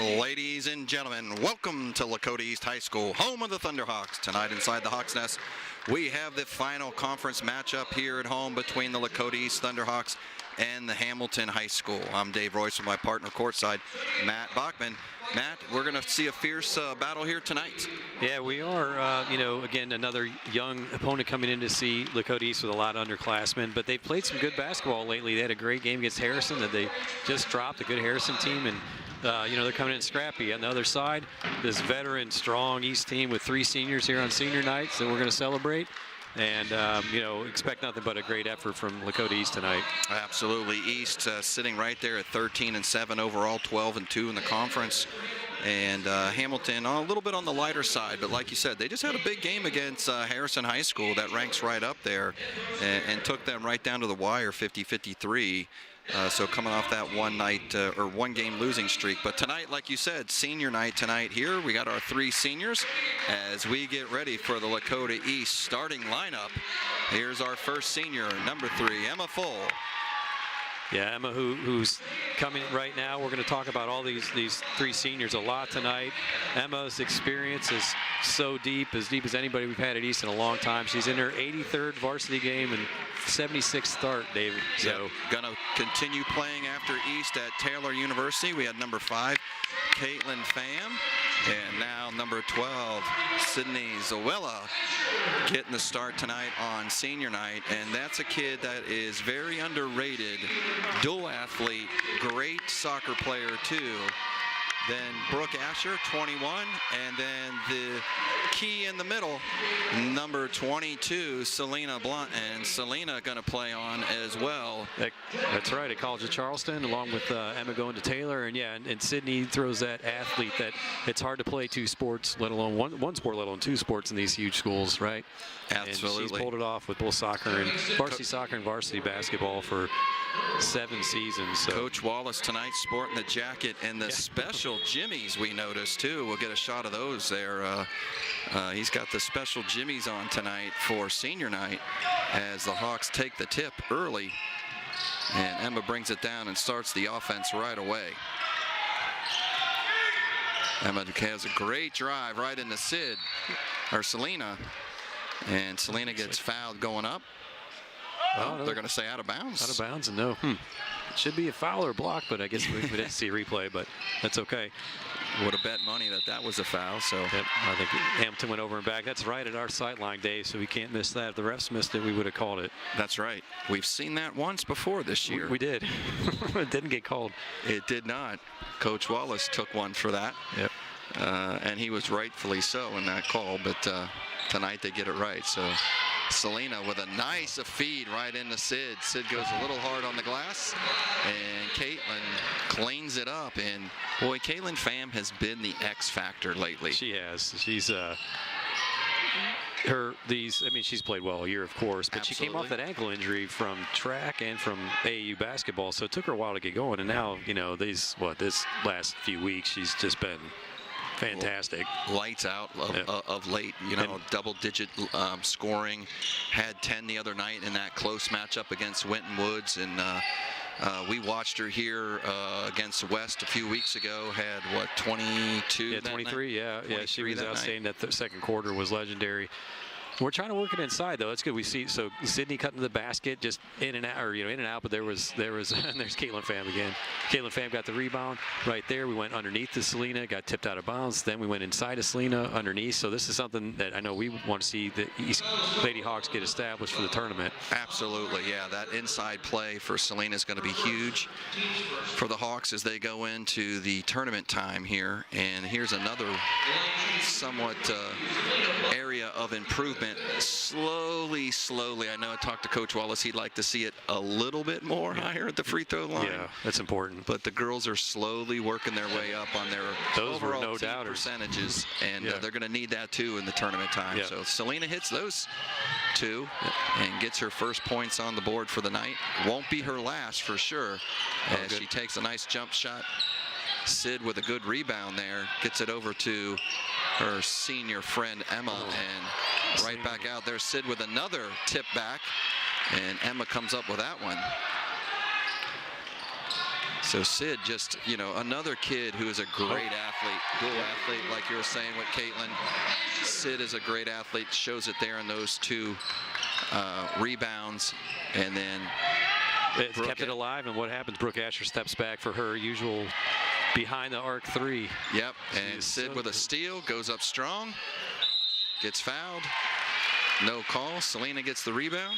Ladies and gentlemen, welcome to Lakota East High School, home of the Thunderhawks. Tonight inside the Hawks Nest, we have the final conference matchup here at home between the Lakota East Thunderhawks and the Hamilton High School. I'm Dave Royce with my partner courtside, Matt Bachman. Matt, we're going to see a fierce battle here tonight. Yeah, we are. Again, another young opponent coming in to see Lakota East with a lot of underclassmen, but they've played some good basketball lately. They had a great game against Harrison that they just dropped, a good Harrison team, and they're coming in scrappy. On the other side, this veteran, strong East team with 3 seniors here on senior nights that we're going to celebrate. And, expect nothing but a great effort from Lakota East tonight. Absolutely. East sitting right there at 13-7 overall, 12-2 in the conference. And Hamilton a little bit on the lighter side, but like you said, they just had a big game against Harrison High School that ranks right up there and took them right down to the wire, 50-53. So coming off that one game losing streak. But tonight, like you said, senior night tonight here. We got our 3 seniors as we get ready for the Lakota East starting lineup. Here's our first senior, number 3, Emma Full. Yeah, Emma, who's coming right now. We're going to talk about all these 3 seniors a lot tonight. Emma's experience is so deep as anybody we've had at East in a long time. She's in her 83rd varsity game and 76th start, David. So going to continue playing after East at Taylor University. We had number 5, Caitlin Pham, and now number 12, Sydney Zawella, getting the start tonight on senior night. And that's a kid that is very underrated. Dual athlete, great soccer player too. Then Brooke Asher, 21, and then the key in the middle, number 22, Selena Blunt, and Selena going to play on as well. That's right, at College of Charleston, along with Emma going to Taylor, and and Sydney throws that athlete that it's hard to play 2 sports, let alone one sport, let alone 2 sports in these huge schools, right? Absolutely. And she's pulled it off with both soccer and varsity basketball for 7 seasons. So. Coach Wallace tonight sporting the jacket and the special jimmies we noticed too. We'll get a shot of those there. He's got the special jimmies on tonight for senior night as the Hawks take the tip early, and Emma brings it down and starts the offense right away. Emma has a great drive right into Selena, and Selena gets fouled going up. Oh, no. They're going to say out of bounds. Out of bounds, and no. It should be a foul or block, but I guess we didn't see a replay, but that's okay. Would have bet money that was a foul. So yep, I think Hamilton went over and back. That's right at our sight line, Dave, so we can't miss that. If the refs missed it, we would have called it. That's right. We've seen that once before this year. We did. It didn't get called. It did not. Coach Wallace took one for that. Yep. And he was rightfully so in that call, but tonight they get it right. So Selena with a nice feed right into Sid. Sid goes a little hard on the glass, and Caitlin cleans it up. And boy, Caitlin Pham has been the X factor lately. She has. She's she's played well all year, of course, but Absolutely. She came off that ankle injury from track and from AAU basketball, so it took her a while to get going. And now, this last few weeks, she's just been fantastic. Lights out of late, double-digit scoring. Had 10 the other night in that close matchup against Winton Woods, and we watched her here against West a few weeks ago. Had 22? Yeah, 23. Yeah, she was outstanding. That second quarter was legendary. We're trying to work it inside, though. That's good. We see Sydney cutting to the basket, just in and out, in and out. But there was, and there's Caitlin Pham again. Caitlin Pham got the rebound right there. We went underneath to Selena, got tipped out of bounds. Then we went inside of Selena underneath. So this is something that I know we want to see the East Lady Hawks get established for the tournament. Absolutely, yeah. That inside play for Selena is going to be huge for the Hawks as they go into the tournament time here. And here's another somewhat area of improvement. Slowly. I know I talked to Coach Wallace. He'd like to see it a little bit more higher at the free throw line. Yeah, that's important. But the girls are slowly working their way up on their overall team percentages, and they're going to need that too in the tournament time. Yeah. So Selena hits those 2 and gets her first points on the board for the night. Won't be her last for sure, as she takes a nice jump shot. Sid with a good rebound there, gets it over to her senior friend Emma, and right back out there Sid with another tip back, and Emma comes up with that one. So Sid, just, you know, another kid who is a great athlete, dual athlete, like you were saying with Caitlin. Sid is a great athlete, shows it there in those 2 rebounds, and then it's kept it alive. And what happens? Brooke Asher steps back for her usual behind the arc 3. Yep, and Sid with a steal, goes up strong, gets fouled. No call. Selena gets the rebound,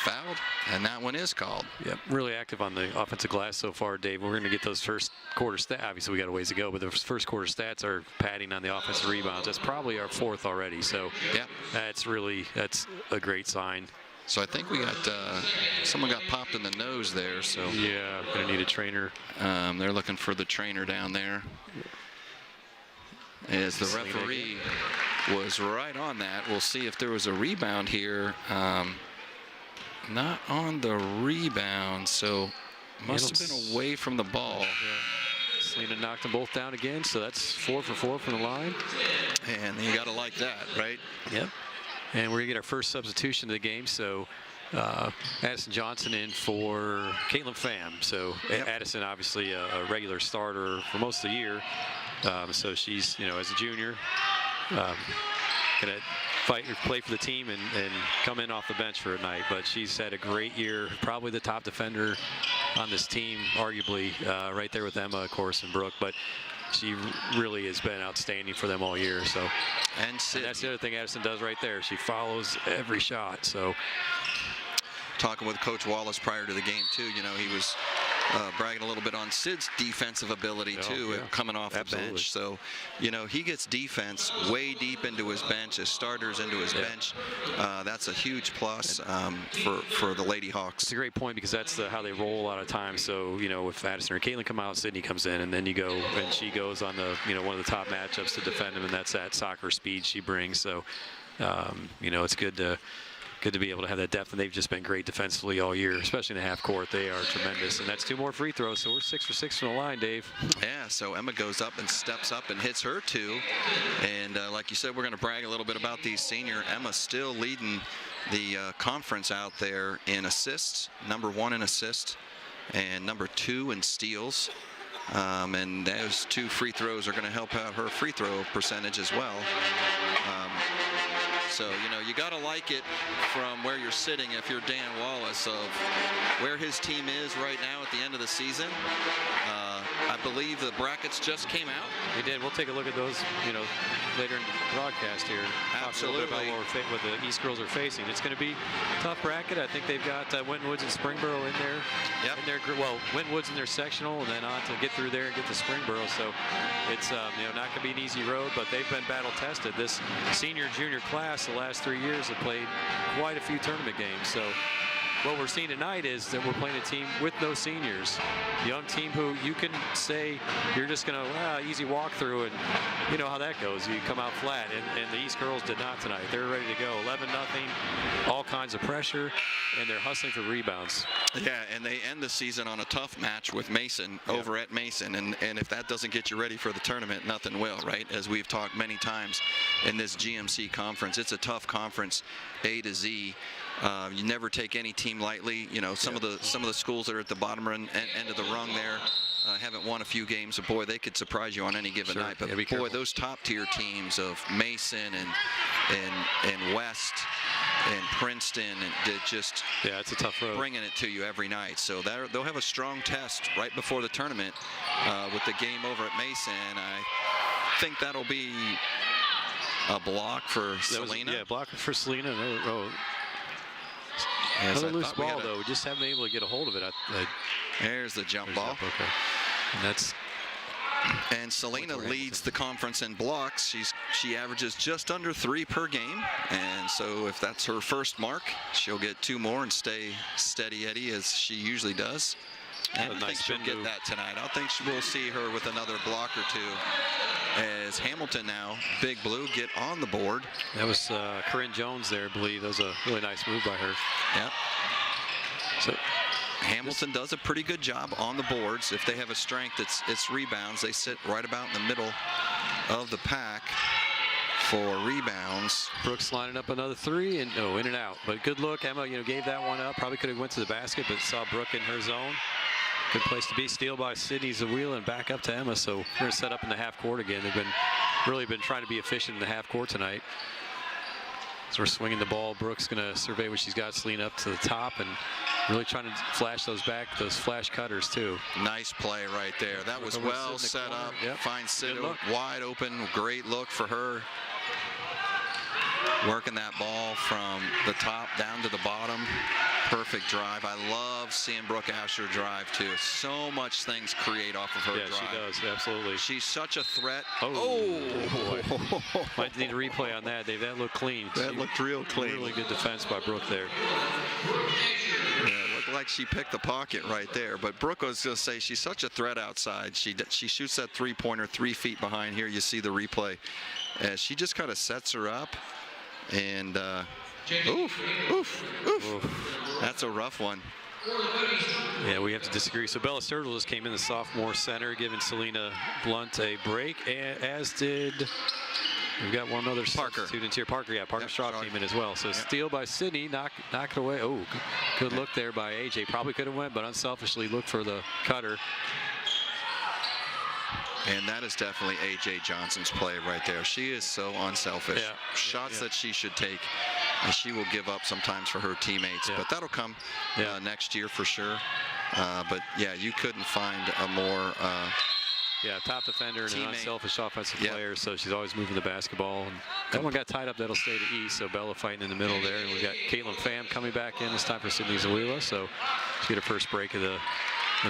fouled, and that one is called. Yep, really active on the offensive glass so far, Dave. We're going to get those first quarter stats. Obviously, we got a ways to go, but the first quarter stats are padding on the offensive rebounds. That's probably our 4th already. So yeah, that's a great sign. So I think we got someone got popped in the nose there. So yeah, going to need a trainer. They're looking for the trainer down there. As the referee was right on that. We'll see if there was a rebound here. Not on the rebound, so must have been away from the ball. Yeah. Selena knocked them both down again, so that's 4 for 4 from the line. And you got to like that, right? Yep. And we're going to get our first substitution of the game, so Addison Johnson in for Caitlin Pham. So yep. Addison, obviously a regular starter for most of the year. So she's, you know, as a junior, going to play for the team and come in off the bench for a night. But she's had a great year, probably the top defender on this team, arguably, right there with Emma, of course, and Brooke. But she really has been outstanding for them all year. So, and that's the other thing Addison does right there. She follows every shot. So, talking with Coach Wallace prior to the game too, you know, he was bragging a little bit on Sid's defensive ability too, coming off the bench. So, you know, he gets defense way deep into his bench, his starters into his bench. That's a huge plus for the Lady Hawks. It's a great point, because that's how they roll a lot of times. So, you know, if Addison or Caitlin come out, Sydney comes in, and then you go, and she goes on the, you know, one of the top matchups to defend him, and that's that soccer speed she brings. So, you know, it's good to be able to have that depth, and they've just been great defensively all year, especially in the half court. They are tremendous, and that's 2 more free throws, so we're 6 for 6 from the line, Dave. Yeah, so Emma goes up and steps up and hits her 2, and like you said, we're going to brag a little bit about these senior. Emma still leading the conference out there in assists, #1 in assists, and #2 in steals. And those 2 free throws are going to help out her free throw percentage as well. So, you know, you got to like it from where you're sitting if you're Dan Wallace, of where his team is right now at the end of the season. I believe the brackets just came out. We did. We'll take a look at those, you know, later in the broadcast here. Absolutely. Talk a little bit about what the East girls are facing. It's going to be a tough bracket. I think they've got Winton Woods and Springboro in there. Yep. Well, Winton Woods in their sectional, and then on to get through there and get to Springboro. So it's you know, not going to be an easy road, but they've been battle tested. This senior and junior class the last 3 years have played quite a few tournament games. So what we're seeing tonight is that we're playing a team with no seniors, young team who you can say you're just going to easy walk through, and you know how that goes. You come out flat, and the East girls did not tonight. They're ready to go. 11-0, all kinds of pressure, and they're hustling for rebounds. Yeah, and they end the season on a tough match with Mason over at Mason, and if that doesn't get you ready for the tournament, nothing will, right? As we've talked many times in this GMC conference, it's a tough conference, A to Z. You never take any team lightly. You know, some of the schools that are at the bottom end of the rung there haven't won a few games, but boy, they could surprise you on any given night. But boy, those top tier teams of Mason and West and Princeton, and just it's a tough road, bringing it to you every night. So they'll have a strong test right before the tournament with the game over at Mason. I think that'll be a block for Selena. Block for Selena. Another loose ball, though. We just haven't been able to get a hold of it. There's the jump ball. Okay. And Selena leads the conference in blocks. She averages just under 3 per game, and so if that's her first mark, she'll get 2 more and stay steady Eddie as she usually does. And I think she'll get that tonight. I think we'll see her with another block or 2. As Hamilton now, Big Blue, get on the board. That was Corinne Jones there, I believe. That was a really nice move by her. Yep. So Hamilton does a pretty good job on the boards. If they have a strength, it's rebounds. They sit right about in the middle of the pack for rebounds. Brooks lining up another 3, and in and out. But good look. Emma, you know, gave that one up. Probably could have went to the basket, but saw Brooke in her zone. Good place to be. Steal by Sydney Zawila and back up to Emma. So we're going to set up in the half court again. They've really been trying to be efficient in the half court tonight. So we're swinging the ball. Brooks going to survey what she's got. Celine up to the top and really trying to flash those flash cutters too. Nice play right there. That was well set up. Yep. Finds Sid wide open. Great look for her. Working that ball from the top down to the bottom. Perfect drive. I love seeing Brooke Asher drive too. So much things create off of her drive. Yeah, she does. Absolutely. She's such a threat. Oh. Might need a replay on that, Dave. That looked clean. That looked real clean. Really good defense by Brooke there. Yeah, it looked like she picked the pocket right there. But Brooke was going to say she's such a threat outside. She shoots that three-pointer 3 feet behind. Here you see the replay. She just kind of sets her up. And oof. That's a rough one. Yeah, we have to disagree. So Bella Sturgill just came in, the sophomore center, giving Selena Blunt a break, as did, we've got one other student here. Parker, yeah, Parker Straub came in as well. So steal by Sydney, knock it away. Oh, good look there by AJ. Probably could have went, but unselfishly looked for the cutter. And that is definitely A.J. Johnson's play right there. She is so unselfish. Yeah. Shots that she should take, and she will give up sometimes for her teammates. Yeah. But that'll come next year for sure. But, yeah, you couldn't find a more top defender and an unselfish offensive player, so she's always moving the basketball. And that one got tied up. That'll stay to East, so Bella fighting in the middle there. And we got Caitlin Pham coming back in. This time for Sydney Zawila, so she get her first break of the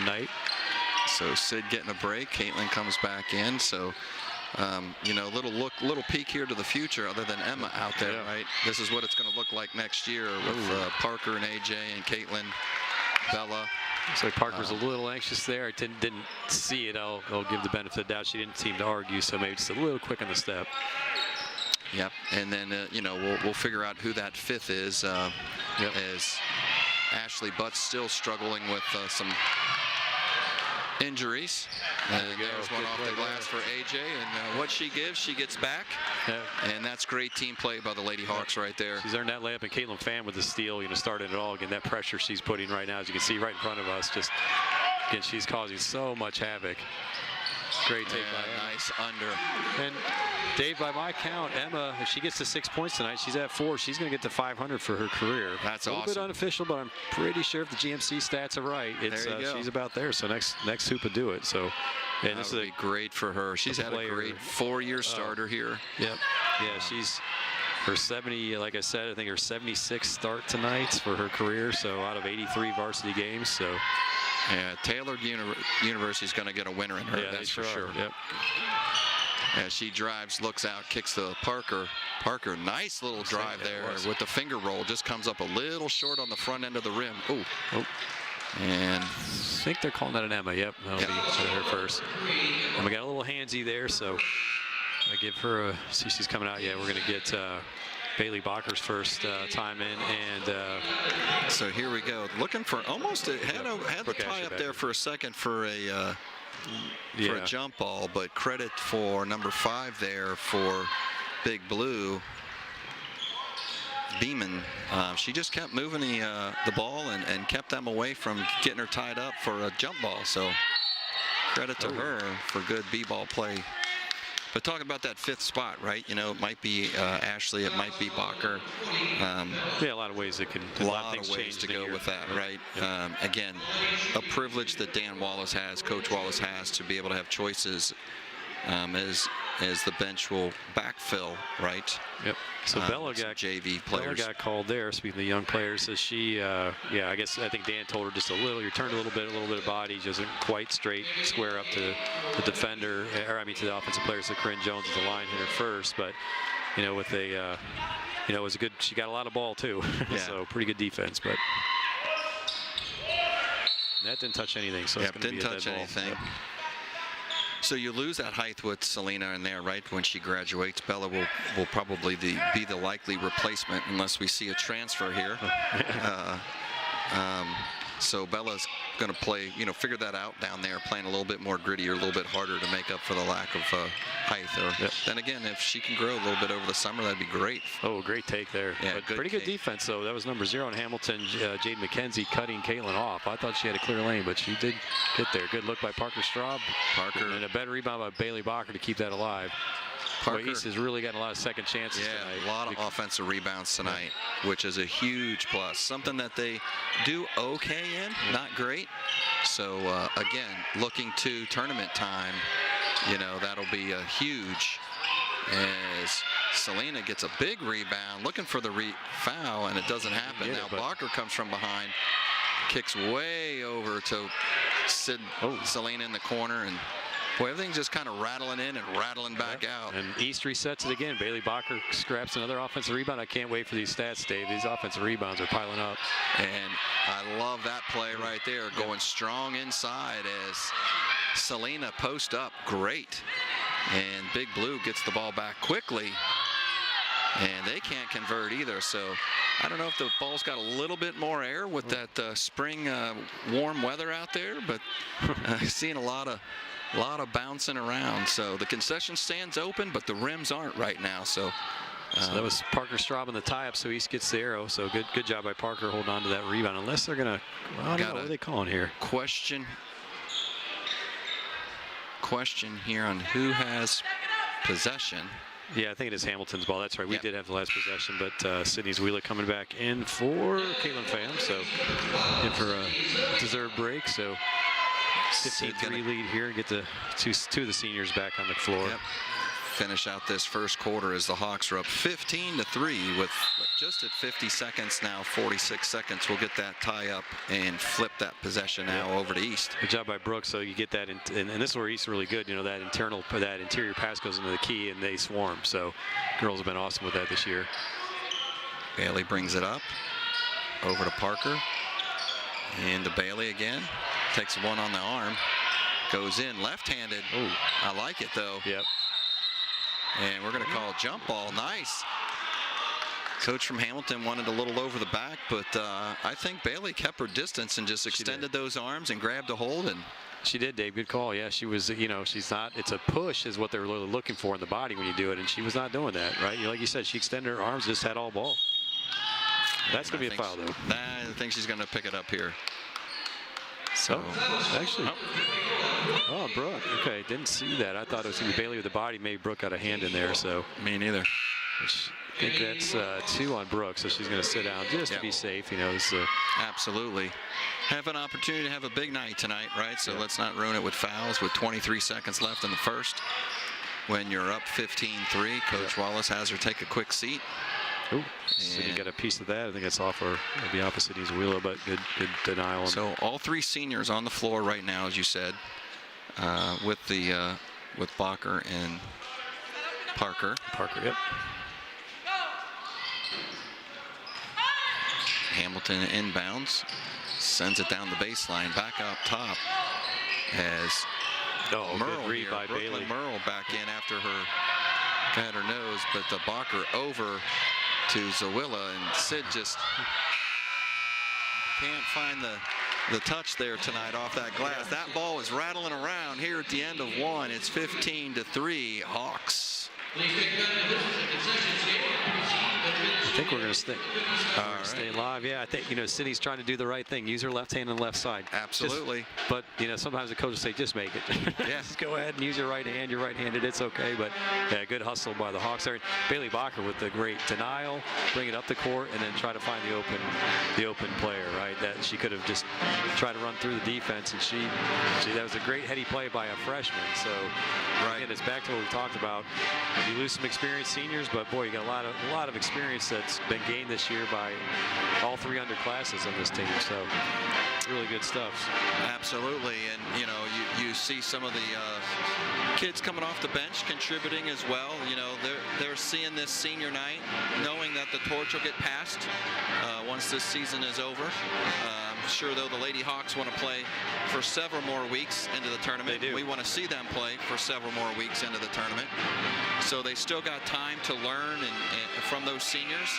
night. So Sid getting a break. Caitlin comes back in. So, you know, little peek here to the future other than Emma out there, right? This is what it's going to look like next year with Parker and AJ and Caitlin, Bella. Looks like Parker's a little anxious there. I didn't see it. I'll give the benefit of the doubt. She didn't seem to argue, so maybe just a little quick on the step. Yep. And then, you know, we'll figure out who that fifth is as Ashley Butt's still struggling with some injuries. And there's one off the glass for AJ, and what she gives, she gets back. And that's great team play by the Lady Hawks right there. She's earned that layup, and Caitlin Pham with the steal, you know, started it all. Again, that pressure she's putting right now, as you can see right in front of us, just, again, she's causing so much havoc. Great take by Emma. Nice under. And Dave, by my count, Emma, if she gets to 6 points tonight, she's at 4. She's going to get to 500 for her career. That's awesome. A little bit unofficial, but I'm pretty sure if the GMC stats are right, it's she's about there. So next hoop would do it. So, and this would be great for her. She's had a great 4-year starter here. Yep. Yeah, she's her 70. Like I said, I think her 76th start tonight for her career. So out of 83 varsity games. So. Yeah, Taylor University is going to get a winner in her, that's for sure. Yep. As she drives, looks out, kicks to Parker. Parker, nice little drive there with the finger roll. Just comes up a little short on the front end of the rim. Oh. And I think they're calling that an Emma. Yep, that'll be her first. And we got a little handsy there, so I give her a, see she's coming out. Yeah, we're going to get Bailey Bacher's first time in, and so here we go. Looking for almost had the tie up there for a second for a jump ball, but credit for number 5 there for Big Blue. Beeman, she just kept moving the ball and kept them away from getting her tied up for a jump ball. So credit to her for good b-ball play. But talking about that 5th spot, right? You know, it might be Ashley, it might be Bacher. Yeah, a lot of ways it can. A lot of ways to go with that, right? Again, a privilege that Dan Wallace has, Coach Wallace has, to be able to have choices as the bench will backfill, right? Yep. So Bella got JV players. Bella got called there. Speaking of the young players, so she, I think Dan told her just a little. You turned a little bit of body, just isn't quite straight, square up to the defender, to the offensive player. So Corinne Jones is the line hitter first, but you know, with a, it was a good. She got a lot of ball too, so pretty good defense, but that didn't touch anything. So it's didn't touch anything. Yep. So you lose that height with Selena in there, right? When she graduates, Bella will probably be the likely replacement unless we see a transfer here. So Bella's going to play, figure that out down there, playing a little bit more gritty or a little bit harder to make up for the lack of height. Or, Then again, if she can grow a little bit over the summer, that'd be great. Oh, great take there. Yeah, but pretty good defense, though. That was number 0 in Hamilton, Jade McKenzie, cutting Caitlin off. I thought she had a clear lane, but she did get there. Good look by Parker Straub. And a better rebound by Bailey Bacher to keep that alive. Parker, East has really gotten a lot of second chances tonight. A lot of offensive rebounds tonight, which is a huge plus. Something that they do okay in, not great. So, again, looking to tournament time, that'll be a huge, as Selena gets a big rebound, looking for the foul, and it doesn't happen. Now, Bacher comes from behind, kicks way over to Selena in the corner, and boy, everything's just kind of rattling in and rattling back out. And East resets it again. Bailey Bacher scraps another offensive rebound. I can't wait for these stats, Dave. These offensive rebounds are piling up. And I love that play right there, going strong inside as Selena post up. Great. And Big Blue gets the ball back quickly. And they can't convert either. So I don't know if the ball's got a little bit more air with that spring warm weather out there, but seeing a lot of bouncing around. So the concession stand's open, but the rims aren't right now. So that was Parker Straub in the tie-up, so East gets the arrow. So good job by Parker holding on to that rebound. Unless they're going to, I don't know, what are they calling here? Question here on who has possession. Yeah, I think it is Hamilton's ball. That's right. We did have the last possession, but Sydney's Wheeler coming back in for Caitlin Pham. So in for a deserved break. So 15-3 lead here. Get the two of the seniors back on the floor. Yep. Finish out this first quarter as the Hawks are up 15-3 with just at 50 seconds now, 46 seconds. We'll get that tie up and flip that possession now over to East. Good job by Brooks. So you get that, and this is where East is really good. That interior pass goes into the key and they swarm. So girls have been awesome with that this year. Bailey brings it up over to Parker and to Bailey again. Takes one on the arm, goes in left-handed. I like it though. Yep. And we're going to call a jump ball. Nice. Coach from Hamilton wanted a little over the back, but I think Bailey kept her distance and just extended those arms and grabbed a hold. And she did, Dave. Good call. Yeah, she was, she's not, it's a push is what they're really looking for in the body when you do it, and she was not doing that, right? Like you said, she extended her arms, just had all ball. That's going to be a foul, though. I think she's going to pick it up here. So, actually, Brooke. Okay, didn't see that. I thought it was going to be Bailey with the body. Maybe Brooke got a hand in there. So me neither. I think that's 2 on Brooke, so she's going to sit down just to be safe. Absolutely. Have an opportunity to have a big night tonight, right? So let's not ruin it with fouls with 23 seconds left in the first. When you're up 15-3, Coach Wallace has her take a quick seat. Ooh, Sydney got a piece of that. I think it's off or maybe off of Sydney's Wheeler, but good denial. So all 3 seniors on the floor right now, as you said, with Bacher and Parker. Yep. Hamilton inbounds, sends it down the baseline, back up top as Merle good read by Bailey. Merle back in after her got her nose, but the Bacher over to Zawilla, and Sid just can't find the touch there tonight off that glass. That ball is rattling around here at the end of 1. It's 15-3 Hawks. I think we're going to stay live. Yeah, I think, Sydney's trying to do the right thing. Use her left hand and left side. Absolutely. But, sometimes the coach will say, just make it. Just go ahead and use your right hand. You're right-handed. It's okay. But, yeah, good hustle by the Hawks there. Bailey Bacher with the great denial, bring it up the court, and then try to find the open player, right? That she could have just tried to run through the defense, and she that was a great heady play by a freshman. So, again, it's back to what we talked about. You lose some experienced seniors, but, boy, you got a lot of experience that's been gained this year by all 3 underclasses on this team. So really good stuff. Absolutely. And you see some of the kids coming off the bench contributing as well. They're seeing this senior night knowing that the torch will get passed once this season is over. I'm sure though the Lady Hawks want to play for several more weeks into the tournament. They do. We want to see them play for several more weeks into the tournament. So they still got time to learn and from those seniors.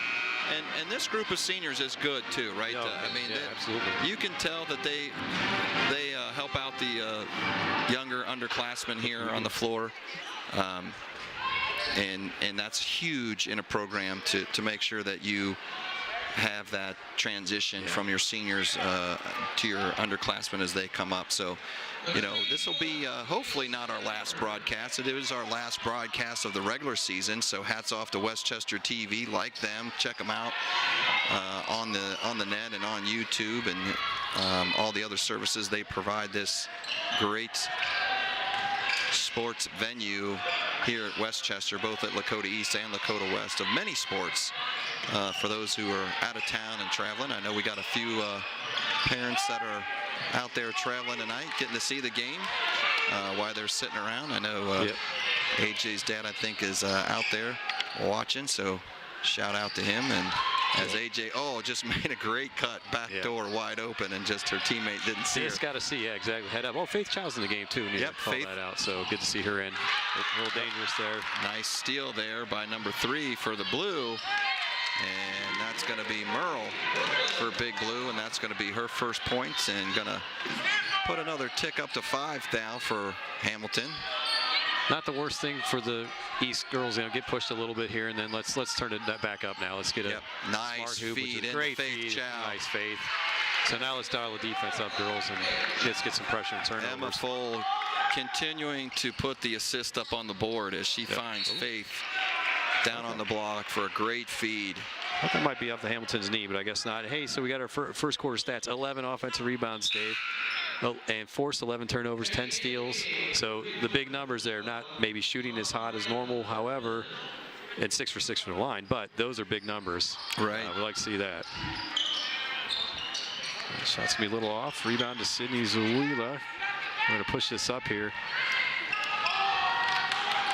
And this group of seniors is good too, right? No, I mean, absolutely. You can tell that they help out the younger underclassmen here on the floor. And that's huge in a program to make sure that you have that transition from your seniors to your underclassmen as they come up. So, you know, this will be hopefully not our last broadcast. It is our last broadcast of the regular season. So hats off to Westchester TV. Like them, check them out on the net and on YouTube and all the other services they provide. This great sports venue here at Westchester, both at Lakota East and Lakota West, of many sports for those who are out of town and traveling. I know we got a few parents that are out there traveling tonight, getting to see the game while they're sitting around. I know AJ's dad, I think, is out there watching, so shout out to him. And as AJ, just made a great cut, back door wide open, and just her teammate didn't see her. Just got to see, exactly. Head up. Oh, Faith Child's in the game too. Faith that out. So good to see her in. A little dangerous there. Nice steal there by number 3 for the Blue. And that's going to be Merle for Big Blue, and that's going to be her first points, and going to put another tick up to 5 now for Hamilton. Not the worst thing for the East girls, get pushed a little bit here, and then let's turn it back up now. Let's get a nice smart hoop, feed in great Faith Chow. Nice Faith. So now let's dial the defense up, girls, and let's get some pressure and turnovers. Emma Full continuing to put the assist up on the board as she finds Faith down on the block for a great feed. I thought that might be off the Hamilton's knee, but I guess not. Hey, so we got our first quarter stats: 11 offensive rebounds, Dave, and forced 11 turnovers, 10 steals. So the big numbers there, not maybe shooting as hot as normal, however, and 6 for 6 from the line, but those are big numbers. Right. We like to see that. Shot's gonna be a little off. Rebound to Sydney Zawila. We're gonna push this up here.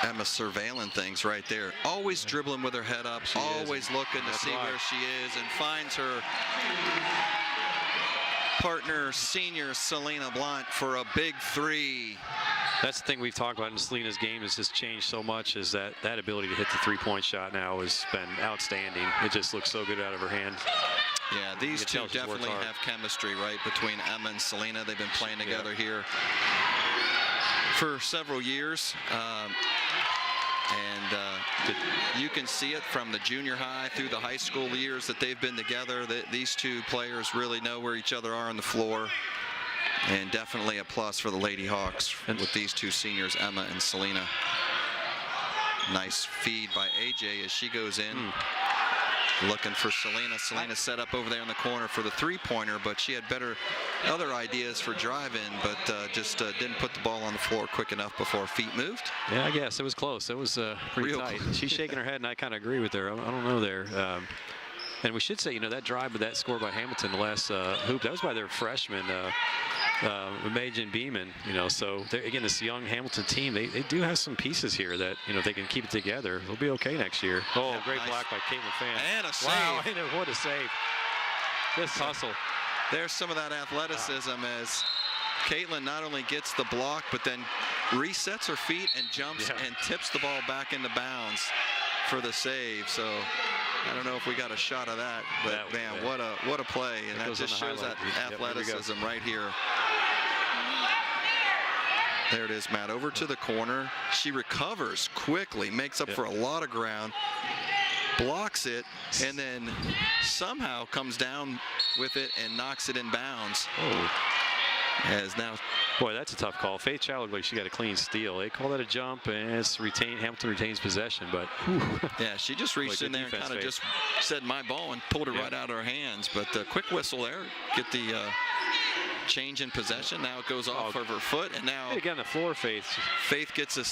Emma surveilling things right there. Always dribbling with her head up. Always looking to see where she is, and finds her partner, senior Selena Blunt, for a big 3. That's the thing we've talked about in Selena's game has just changed so much, is that ability to hit the 3-point shot now has been outstanding. It just looks so good out of her hand. Yeah, these two definitely have chemistry, right, between Emma and Selena. They've been playing together here for several years. You can see it from the junior high through the high school years that they've been together. These two players really know where each other are on the floor. And definitely a plus for the Lady Hawks with these two seniors, Emma and Selena. Nice feed by AJ as she goes in. Looking for Selena. Selena set up over there in the corner for the 3-pointer, but she had other ideas for driving, but just didn't put the ball on the floor quick enough before her feet moved. Yeah, I guess it was close. It was pretty tight. She's shaking her head, and I kind of agree with her. I don't know there. And we should say, that drive with that score by Hamilton, the last hoop, that was by their freshman, Majin Beeman. So again, this young Hamilton team, they do have some pieces here that, if they can keep it together, they'll be okay next year. Oh, great block by Caitlin Fan. And a save. Wow, what a save. Just hustle. There's some of that athleticism as Caitlin not only gets the block, but then resets her feet and jumps and tips the ball back into bounds for the save. So I don't know if we got a shot of that, but man, what a play. And that just shows that athleticism right here. There it is, Matt, over to the corner. She recovers quickly, makes up for a lot of ground, blocks it, and then somehow comes down with it and knocks it in bounds. As now, boy, that's a tough call. Faith Child looked like she got a clean steal. They call that a jump, and it's Hamilton retains possession, but yeah, she just reached in there and kind of just said my ball and pulled it right out of her hands. But the quick whistle there, get the change in possession. Now it goes off of her foot, and now again the floor. Faith gets a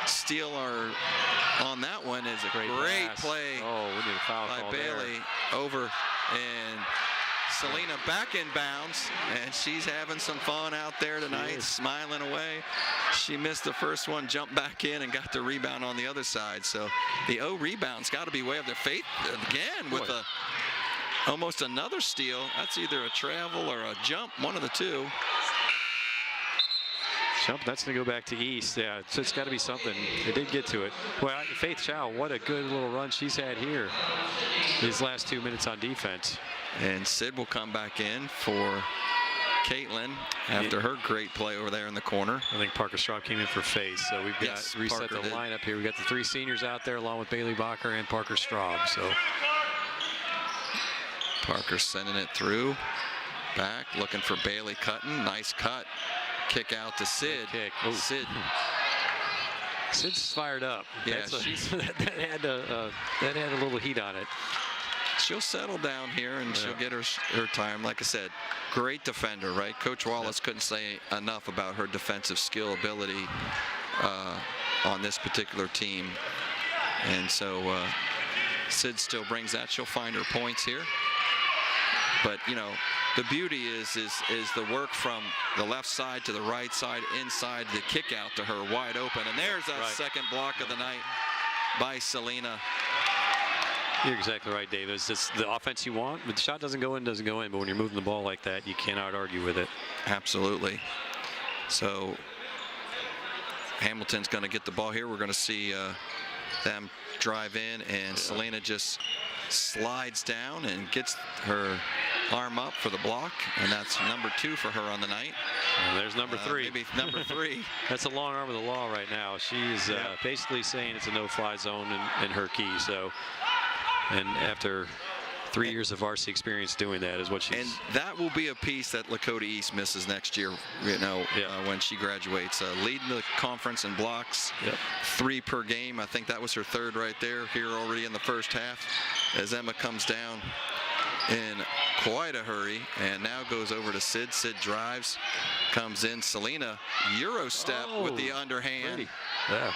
steal on that one. Is a great play. Oh, we need a foul by call Bailey there. Over and Selena back in bounds, and she's having some fun out there tonight, smiling away. She missed the first one, jumped back in, and got the rebound on the other side. So the rebound's got to be way up there. Faith again with almost another steal. That's either a travel or a jump, one of the two. Jump, that's going to go back to East. Yeah, so it's got to be something. They did get to it. Well, Faith Chow, what a good little run she's had here these last 2 minutes on defense. And Sid will come back in for Caitlin after her great play over there in the corner. I think Parker Straub came in for Faith, so we've got reset Parker the did. lineup here. We've got the 3 seniors out there along with Bailey Bacher and Parker Straub. So Parker sending it through. Back, looking for Bailey Cutton. Nice cut. Kick out to Sid. Sid. Sid's fired up. Yeah, that had a little heat on it. She'll settle down here and she'll get her time. Like I said, great defender, right? Coach Wallace couldn't say enough about her defensive skill ability on this particular team. And so Sid still brings that. She'll find her points here. But, you know, the beauty is the work from the left side to the right side, inside, the kick out to her wide open. And there's that second block of the night by Selena. You're exactly right, Dave. It's just the offense you want. When the shot doesn't go in, doesn't go in. But when you're moving the ball like that, you cannot argue with it. Absolutely. So Hamilton's going to get the ball here. We're going to see them drive in, and Selena just slides down and gets her arm up for the block, and that's number 2 for her on the night. And there's number 3. Maybe number 3. That's a long arm of the law right now. She's basically saying it's a no-fly zone in her key. So, and after 3 years of varsity experience doing that is what she's. And that will be a piece that Lakota East misses next year, you know, when she graduates. Leading the conference in blocks, 3 per game. I think that was her 3rd right there here already in the first half, as Emma comes down in quite a hurry and now goes over to Sid. Sid drives, comes in. Selena Euro step with the underhand. Pretty. Yeah.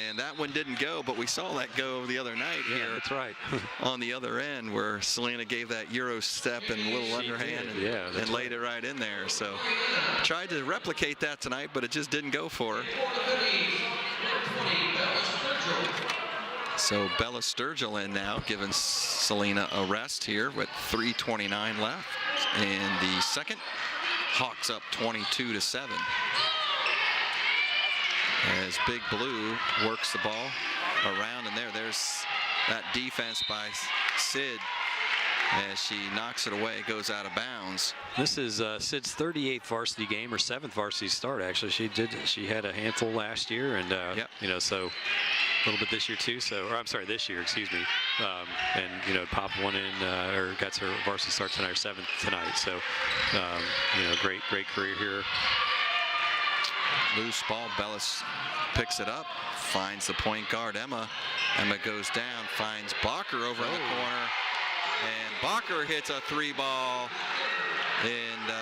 And that one didn't go, but we saw that go the other night here. That's right. On the other end, where Selena gave that Euro step and little underhand and laid it right in there. So tried to replicate that tonight, but it just didn't go for her. So Bella Sturgill in now, giving Selena a rest here with 3:29 left in the second. Hawks up 22-7. As Big Blue works the ball around, and there's that defense by Sid as she knocks it away, goes out of bounds. This is Sid's 38th varsity game, or 7th varsity start actually. She had a handful last year, and you know, so a little bit this year too. So, or I'm sorry, this year, excuse me. And you know, popped one in, or got her varsity start tonight, or 7th tonight. So, you know, great career here. Loose ball, Bellis picks it up, finds the point guard, Emma. Emma goes down, finds Bacher over in the corner, and Bacher hits a 3-ball and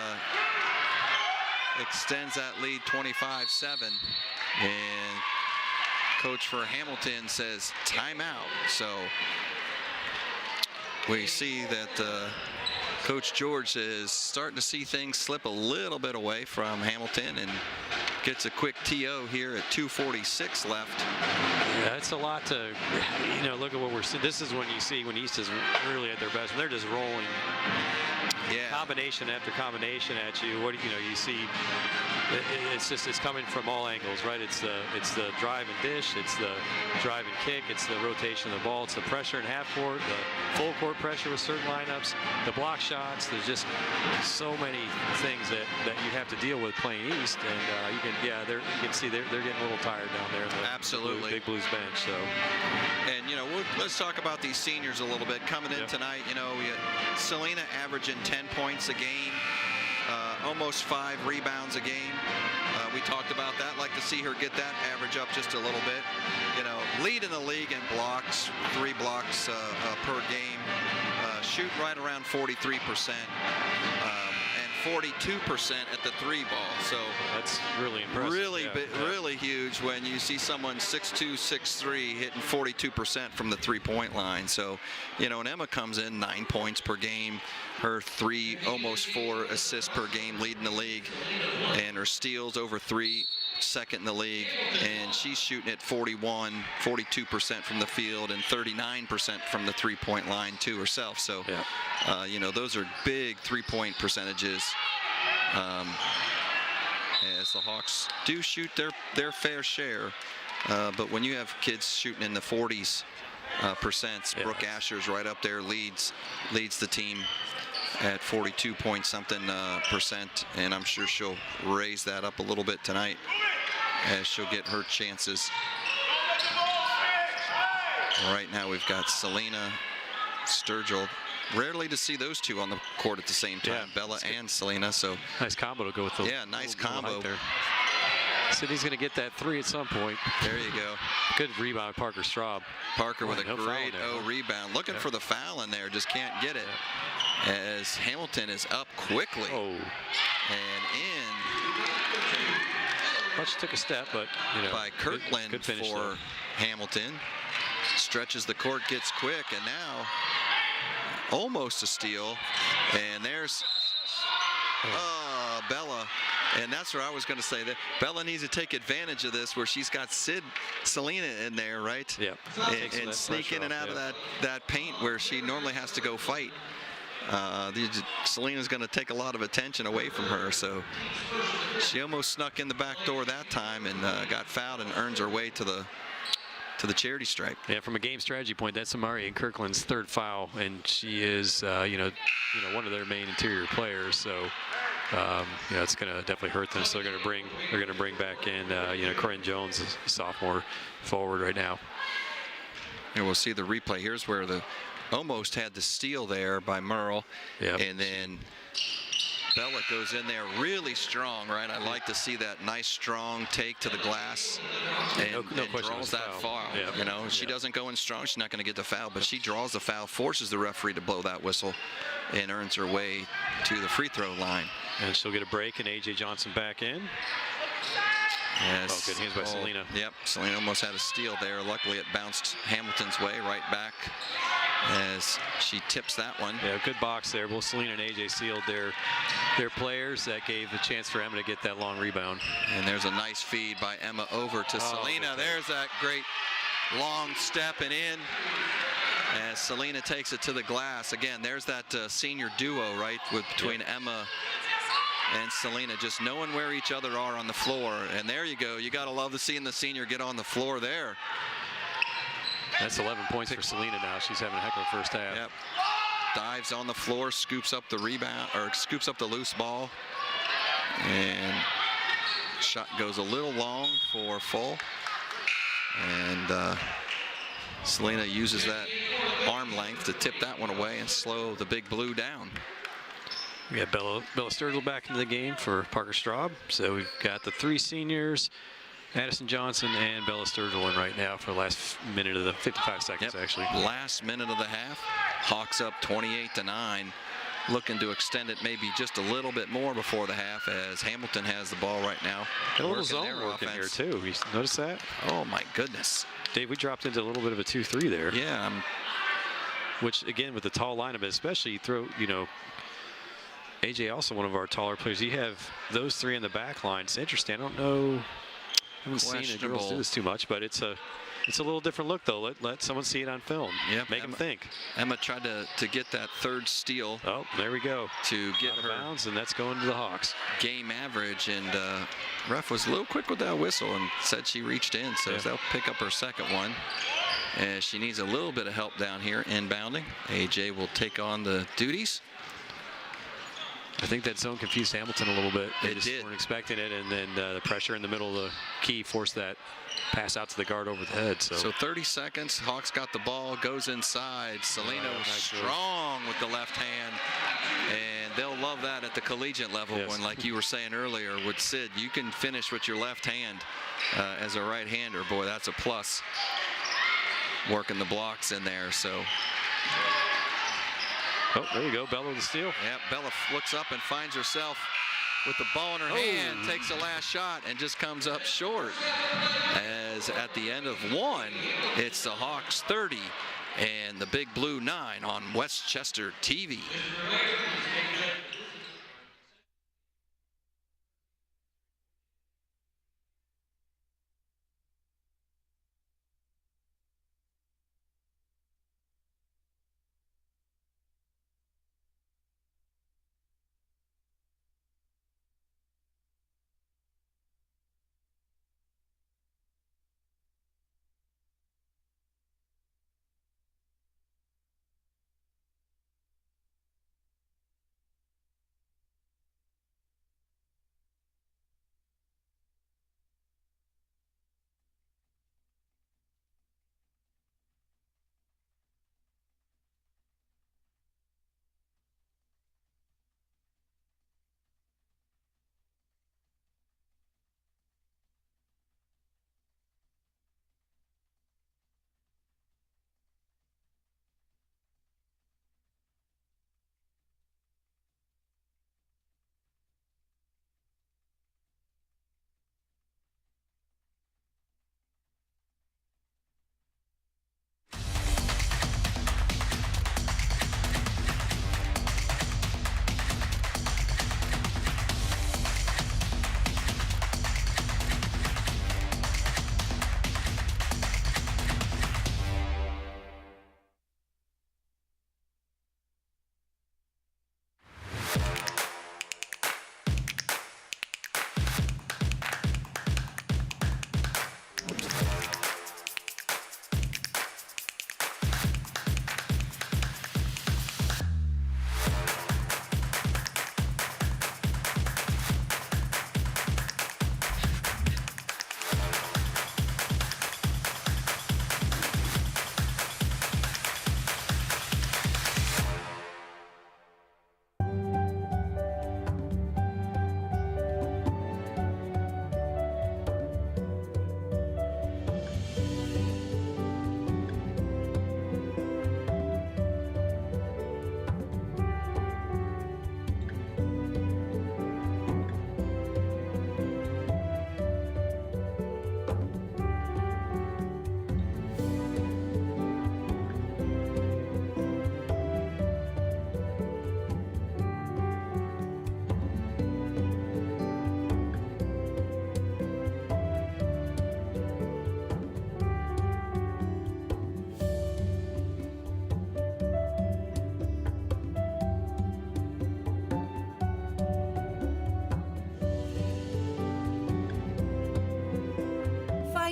extends that lead 25-7. And coach for Hamilton says timeout. So we see that Coach George is starting to see things slip a little bit away from Hamilton, and gets a quick TO here at 2:46 left. Yeah, it's a lot to, you know, look at what we're seeing. This is when you see when East is really at their best. When they're just rolling combination after combination at you. What you know, you see it's coming from all angles, right? It's the drive and dish, it's the drive and kick, it's the rotation of the ball, it's the pressure in half court, the full court pressure with certain lineups, the block shots. There's just so many things that you have to deal with playing East, and you can see they're getting a little tired down there in the Big Blues bench. So, and you know, let's talk about these seniors a little bit coming in tonight. You know, Selena averaging 10 points a game. Almost 5 rebounds a game. We talked about that. Like to see her get that average up just a little bit. You know, lead in the league in blocks, 3 blocks per game. Shoot right around 43%. And 42% at the 3-ball. So that's really impressive. Really huge when you see someone 6'2", 6'3", hitting 42% from the 3-point line. So, you know, and Emma comes in 9 points per game. Her 3, almost 4 assists per game, leading the league, and her steals over 3, second in the league. And she's shooting at 42% from the field, and 39% from the 3-point line too herself. So, you know, those are big 3-point percentages. as the Hawks do shoot their fair share. But when you have kids shooting in the 40s percents, Yeah. Brooke Asher's right up there, leads the team at 42 point something percent, and I'm sure she'll raise that up a little bit tonight as she'll get her chances. Right now we've got Selena, Sturgill. Rarely to see those two on the court at the same time, Yeah, Bella and Selena. So nice combo to go with the nice little combo height there. Sydney's going to get that 3 at some point. There you go. Good rebound, Parker Straub. Parker with a No foul great there, rebound. Looking for the foul in there, just can't get it. As Hamilton is up quickly. Oh. And in Well, she took a step, but, by Kirkland good finish for there. Hamilton. Stretches the court, gets quick, and now almost a steal. And there's Bella. And that's where I was going to say that Bella needs to take advantage of this, where she's got Selena in there, right? Yep. And sneak in and out of that paint where she normally has to go fight. Selena's going to take a lot of attention away from her, so she almost snuck in the back door that time and got fouled and earns her way to the charity stripe. Yeah, from a game strategy point, that's Amari and Kirkland's 3rd foul, and she is, one of their main interior players. So, it's going to definitely hurt them. So they're going to bring back in, Corinne Jones, a sophomore forward right now. And we'll see the replay. Here's where almost had the steal there by Merle, and then Bella goes in there really strong, right? I like to see that nice strong take to the glass and draws that foul. She doesn't go in strong, she's not going to get the foul, but she draws the foul, forces the referee to blow that whistle, and earns her way to the free throw line. And she'll get a break, and A.J. Johnson back in. Yes. Good hands by Selena. Yep, Selena almost had a steal there. Luckily, it bounced Hamilton's way right back as she tips that one. Yeah, good box there. Both Selena and A.J. sealed their players. That gave the chance for Emma to get that long rebound. And there's a nice feed by Emma over to Selena. There's that great long step and in as Selena takes it to the glass. Again, there's that senior duo, right, between Emma and Selena, just knowing where each other are on the floor. And there you go. You got to love seeing the senior get on the floor there. That's 11 points for Selena now. She's having a heck of a first half. Yep. Dives on the floor, scoops up the rebound, or scoops up the loose ball. And shot goes a little long for full. And Selena uses that arm length to tip that one away and slow the Big Blue down. We got Bella Sturgill back into the game for Parker Straub. So we've got the 3 seniors, Addison Johnson and Bella Sturgill in right now for the last minute of the 55 seconds, actually. Last minute of the half. Hawks up 28-9. Looking to extend it maybe just a little bit more before the half as Hamilton has the ball right now. A little zone work in here, too. You notice that? Oh, my goodness. Dave, we dropped into a little bit of a 2-3 there. Yeah. Which, again, with the tall lineup, especially AJ also one of our taller players. You have those 3 in the back line. It's interesting. I don't know. I haven't seen the girls do this too much, but it's a little different look, though. Let someone see it on film. Yep. Make them think. Emma tried to get that 3rd steal. Oh, there we go. To get her bounds, and that's going to the Hawks. Game average, and ref was a little quick with that whistle and said she reached in, so they'll pick up her 2nd one. As she needs a little bit of help down here inbounding. AJ will take on the duties. I think that zone confused Hamilton a little bit. They just did. weren't expecting it, and then the pressure in the middle of the key forced that pass out to the guard over the head. So 30 seconds. Hawks got the ball, goes inside. Selena was strong with the left hand, and they'll love that at the collegiate level. Yes. When, like you were saying earlier with Sid, you can finish with your left hand as a right-hander. Boy, that's a plus. Working the blocks in there. So. Oh, there you go. Bella with the steal. Yeah, Bella looks up and finds herself with the ball in her hand, takes the last shot, and just comes up short. As at the end of 1, it's the Hawks 30 and the Big Blue 9 on Westchester TV.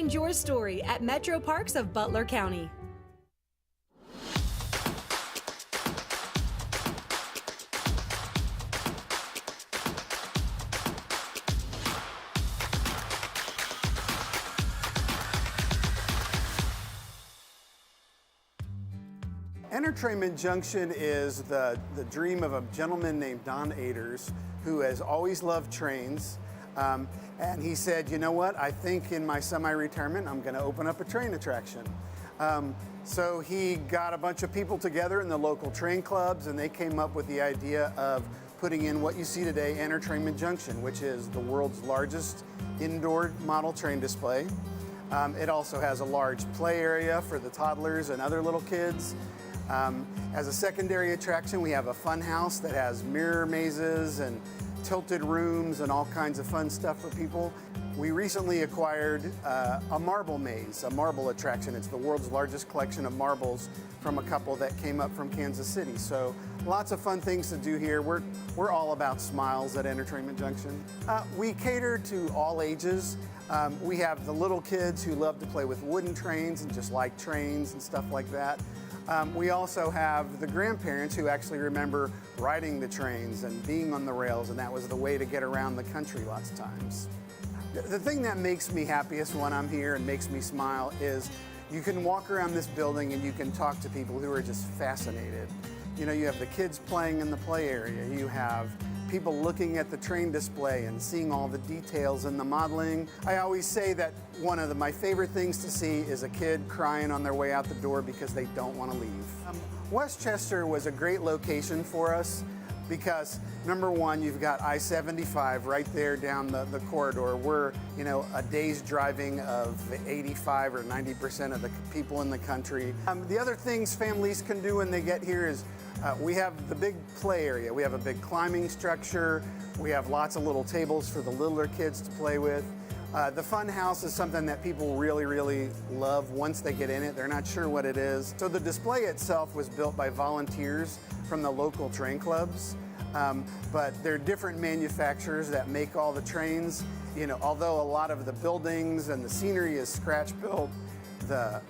Find your story at Metro Parks of Butler County. Entertainment Junction is the dream of a gentleman named Don Aders, who has always loved trains. And he said, you know what, I think in my semi-retirement I'm going to open up a train attraction. So he got a bunch of people together in the local train clubs, and they came up with the idea of putting in what you see today, Entertainment Junction, which is the world's largest indoor model train display. It also has a large play area for the toddlers and other little kids. As a secondary attraction, we have a fun house that has mirror mazes and tilted rooms and all kinds of fun stuff for people. We recently acquired a marble maze, a marble attraction. It's the world's largest collection of marbles from a couple that came up from Kansas City. So lots of fun things to do here. We're all about smiles at Entertainment Junction. We cater to all ages. We have the little kids who love to play with wooden trains and just like trains and stuff like that. We also have the grandparents who actually remember riding the trains and being on the rails, and that was the way to get around the country lots of times. The thing that makes me happiest when I'm here and makes me smile is you can walk around this building and you can talk to people who are just fascinated. You know, you have the kids playing in the play area, you have people looking at the train display and seeing all the details in the modeling. I always say that one of my favorite things to see is a kid crying on their way out the door because they don't want to leave. Westchester was a great location for us because, number one, you've got I-75 right there down the corridor. We're, you know, a day's driving of 85 or 90% of the people in the country. The other things families can do when they get here is we have the big play area. We have a big climbing structure. We have lots of little tables for the littler kids to play with. The fun house is something that people really, really love once they get in it. They're not sure what it is. So the display itself was built by volunteers from the local train clubs. But there are different manufacturers that make all the trains. You know, although a lot of the buildings and the scenery is scratch built, the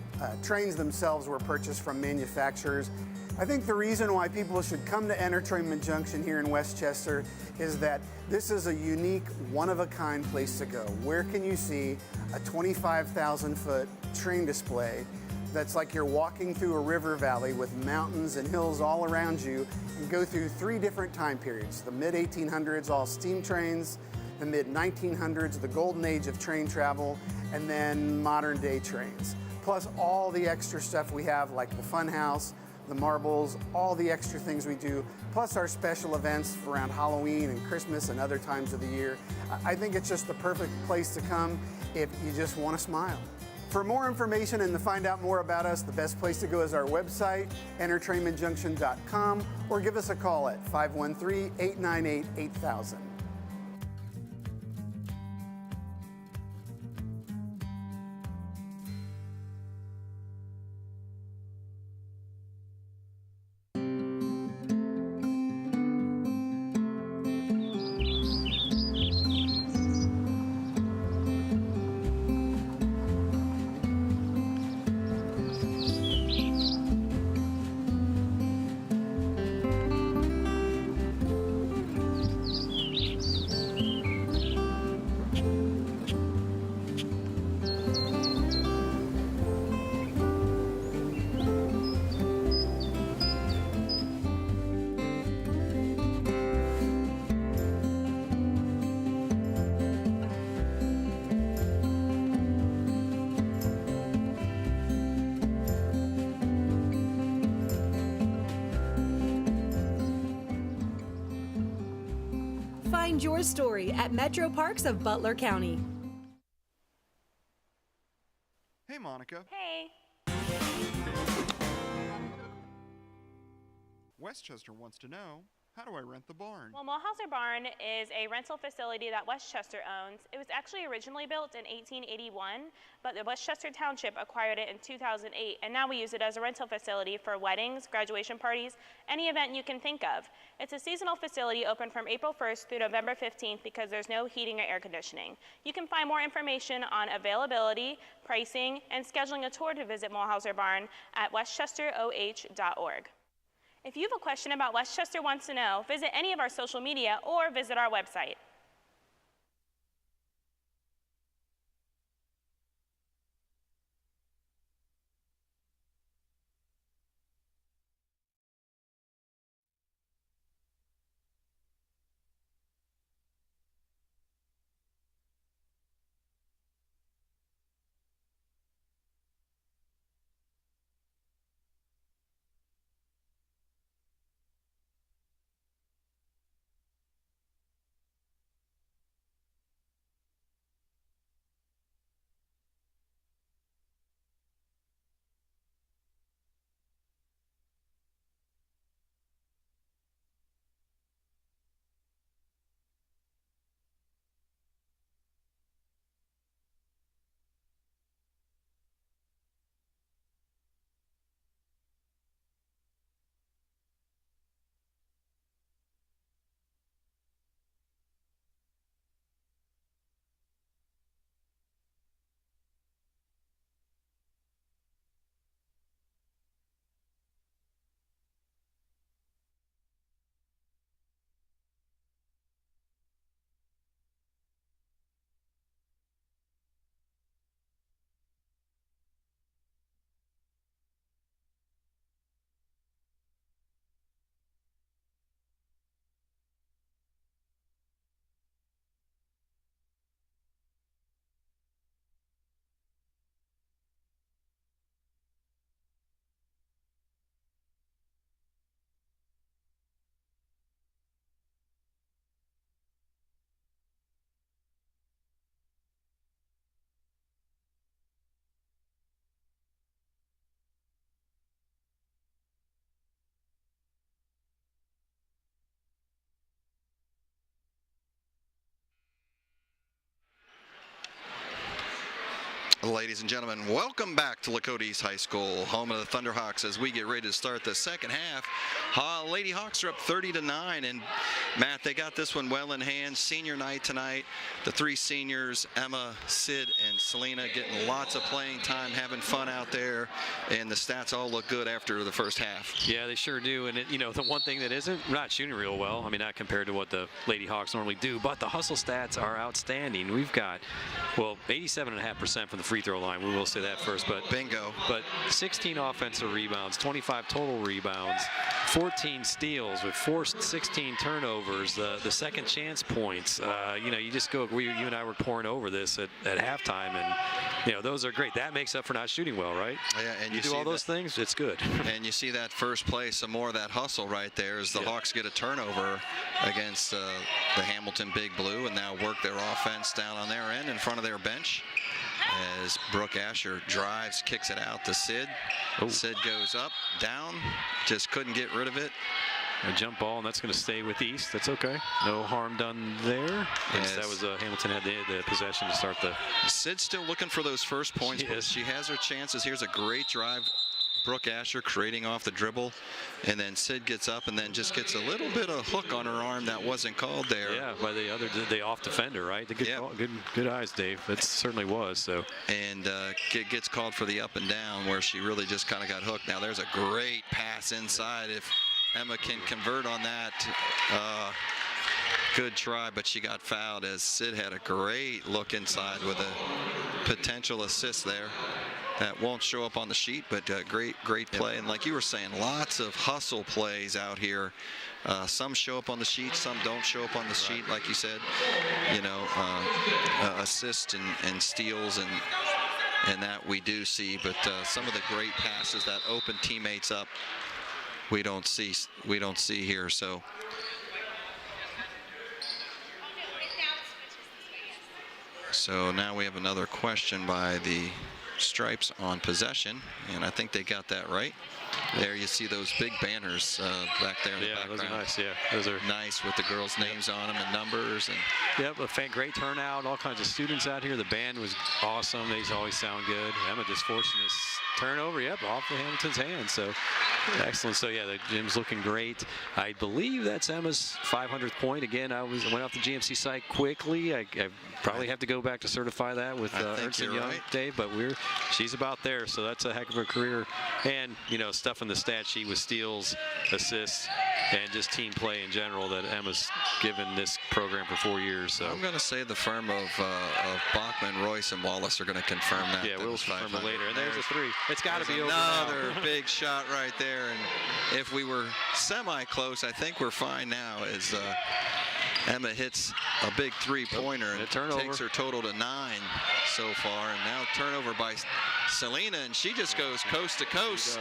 trains themselves were purchased from manufacturers. I think the reason why people should come to Entertainment Junction here in Westchester is that this is a unique, one-of-a-kind place to go. Where can you see a 25,000-foot train display that's like you're walking through a river valley with mountains and hills all around you, and go through 3 different time periods: the mid-1800s, all steam trains; the mid-1900s, the golden age of train travel; and then modern-day trains. Plus all the extra stuff we have, like the fun house, the marbles, all the extra things we do, plus our special events around Halloween and Christmas and other times of the year. I think it's just the perfect place to come if you just want to smile. For more information and to find out more about us, the best place to go is our website, entertainmentjunction.com, or give us a call at 513-898-8000. Find your story at Metro Parks of Butler County. Hey, Monica. Hey. Westchester wants to know, How do I rent the barn? Well, Mulhauser Barn is a rental facility that Westchester owns. It was actually originally built in 1881, but the Westchester Township acquired it in 2008, and now we use it as a rental facility for weddings, graduation parties, any event you can think of. It's a seasonal facility open from April 1st through November 15th because there's no heating or air conditioning. You can find more information on availability, pricing, and scheduling a tour to visit Mulhauser Barn at westchesteroh.org. If you have a question about Westchester Wants to Know, visit any of our social media or visit our website. Ladies and gentlemen, welcome back to Lakota East High School, home of the Thunderhawks, as we get ready to start the second half. Lady Hawks are up 30-9, and Matt, they got this one well in hand. Senior night tonight. The three seniors, Emma, Sid, and Selena, getting lots of playing time, having fun out there, and the stats all look good after the first half. Yeah, they sure do. And, the one thing that isn't, we're not shooting real well. I mean, not compared to what the Lady Hawks normally do, but the hustle stats are outstanding. We've got, 87.5% from the free throw line. We will say that first, but bingo. But 16 offensive rebounds, 25 total rebounds, 14 steals with 16 turnovers, the second chance points. You just go. You and I were pouring over this at halftime, and those are great. That makes up for not shooting well, right? Yeah, and you do all those things, it's good. And you see that first play, some more of that hustle right there as the Hawks get a turnover against the Hamilton Big Blue, and now work their offense down on their end in front of their bench. As Brooke Asher drives, kicks it out to Sid. Oh. Sid goes up, down, just couldn't get rid of it. A jump ball, and that's going to stay with East. That's okay. No harm done there. Yes. That was Hamilton had the possession to start the. Sid's still looking for those first points. She has her chances. Here's a great drive. Brooke Asher creating off the dribble, and then Sid gets up and then just gets a little bit of hook on her arm that wasn't called there. Yeah, by the off defender, right? The good eyes, Dave. It certainly was. So. And gets called for the up and down where she really just kind of got hooked. Now there's a great pass inside. If Emma can convert on that, good try, but she got fouled as Sid had a great look inside with a potential assist there. That won't show up on the sheet, but great play. And like you were saying, lots of hustle plays out here. Some show up on the sheet, some don't show up on the sheet, like you said. Assists and steals and that we do see. But some of the great passes that open teammates up, we don't see here. So now we have another question by the stripes on possession, and I think they got that right. There you see those big banners back there in the background. Those are nice. Yeah, those are nice with the girls' names on them and numbers. And yep, great turnout. All kinds of students out here. The band was awesome. They always sound good. Emma just forcing this turnover. Yep, off of Hamilton's hands. So excellent. So yeah, the gym's looking great. I believe that's Emma's 500th point. Again, I went off the GMC site quickly. I probably have to go back to certify that with Ernst & Young, right, Dave. But she's about there. So that's a heck of a career. And stuff in the stat sheet with steals, assists, and just team play in general that Emma's given this program for 4 years. So I'm going to say the firm of Bachman, Royce, and Wallace are going to confirm that. Yeah, we'll confirm it later. And there's a 3. It's got to be over another big shot right there. And if we were semi-close, I think we're fine now. As Emma hits a big 3-pointer and takes her total to 9 so far. And now turnover by Selena, and she just goes coast to coast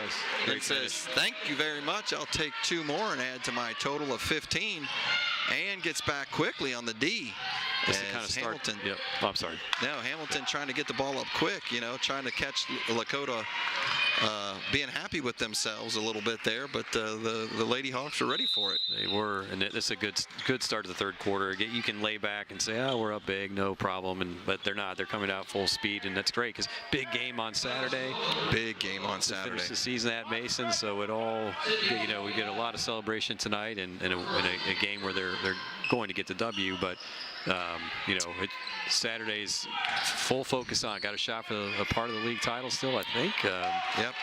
and says, "Thank you very much. I'll take 2 more and add to my total of 15," and gets back quickly on the D. Hamilton. Yep. Oh, I'm sorry. No, Hamilton trying to get the ball up quick, trying to catch Lakota being happy with themselves a little bit there, but the Lady Hawks were ready for it. They were, and this is a good start to the third quarter. You can lay back and say, "Oh, we're up big, no problem," but they're not. They're coming out full speed, and that's great because big game on Saturday. Big game on Saturday. Finish the season at Mason, so it all, we get a lot of celebration tonight, and in a game where they're going to get the W, but. Saturday's full focus on. Got a shot for a part of the league title still, I think. Yep.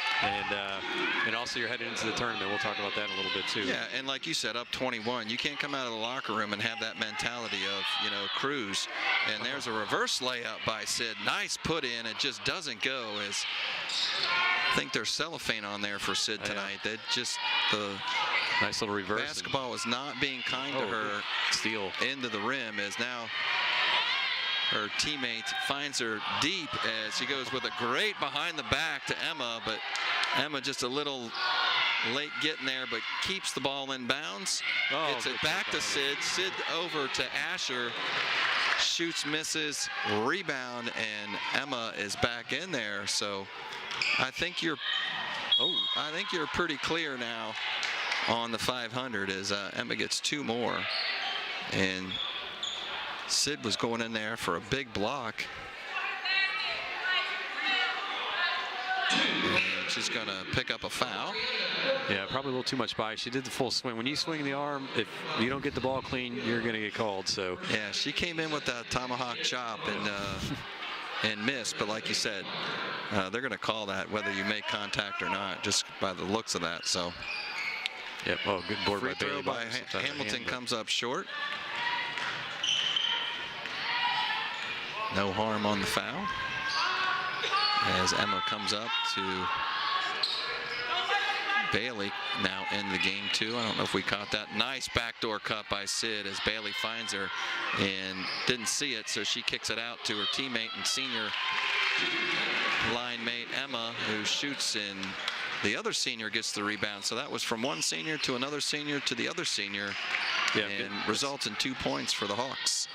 And also you're headed into the tournament. We'll talk about that in a little bit too. Yeah, and like you said, up 21, you can't come out of the locker room and have that mentality of cruise. And there's a reverse layup by Sid. Nice put in. It just doesn't go. As I think there's cellophane on there for Sid tonight. That just the nice little reverse. Basketball is not being kind to her. Steal into the rim as now her teammate finds her deep as she goes with a great behind the back to Emma, but Emma just a little late getting there, but keeps the ball in bounds. It's it back to Sid. Sid over to Asher. Shoots, misses, rebound, and Emma is back in there. So I think you're pretty clear now on the 500 as Emma gets 2 more. And Sid was going in there for a big block. And she's going to pick up a foul. Yeah, probably a little too much by. She did the full swing. When you swing the arm, if you don't get the ball clean, you're going to get called. So yeah, she came in with that tomahawk chop and missed. But like you said, they're going to call that whether you make contact or not, just by the looks of that. So. Yep. Oh, good board Free by throw Bailey. by Hamilton comes up short. No harm on the foul. As Emma comes up to Bailey now in the game too. I don't know if we caught that. Nice backdoor cut by Sid as Bailey finds her and didn't see it, so she kicks it out to her teammate and senior line mate Emma, who shoots in. The other senior gets the rebound, so that was from one senior to another senior to the other senior, and results in 2 points for the Hawks.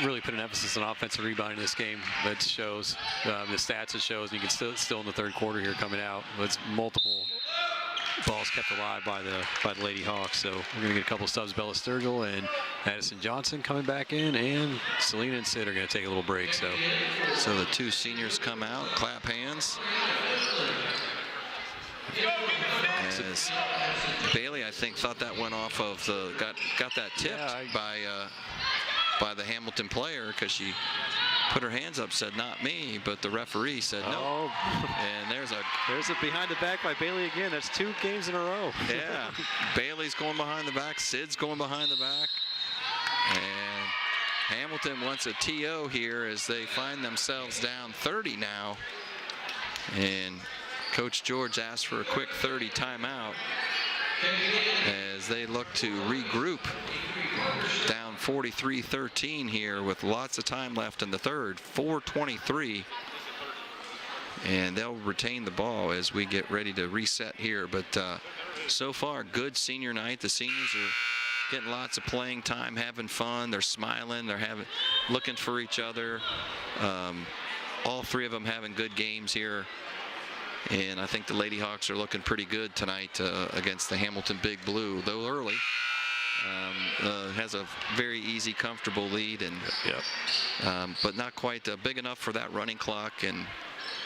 Really put an emphasis on offensive rebounding in this game. That shows the stats. It shows, and you can still in the third quarter here coming out. It's multiple balls kept alive by the Lady Hawks. So we're going to get a couple subs. Bella Sturgill and Addison Johnson coming back in, and Selena and Sid are going to take a little break. So the 2 seniors come out, clap hands. As Bailey, I think, thought that went off of got that tipped by the Hamilton player, because she put her hands up, said not me, but the referee said no. And there's a behind the back by Bailey again. That's 2 games in a row. Yeah, Bailey's going behind the back, Sid's going behind the back, and Hamilton wants a TO here as they find themselves down 30 now, and Coach George asked for a quick 30 timeout as they look to regroup. Down 43-13 here with lots of time left in the third. 4:23. And they'll retain the ball as we get ready to reset here. But so far, good senior night. The seniors are getting lots of playing time, having fun. They're smiling. They're looking for each other. all three of them having good games here. And I think the Lady Hawks are looking pretty good tonight against the Hamilton Big Blue, though early. Has a very easy, comfortable lead, and but not quite big enough for that running clock. And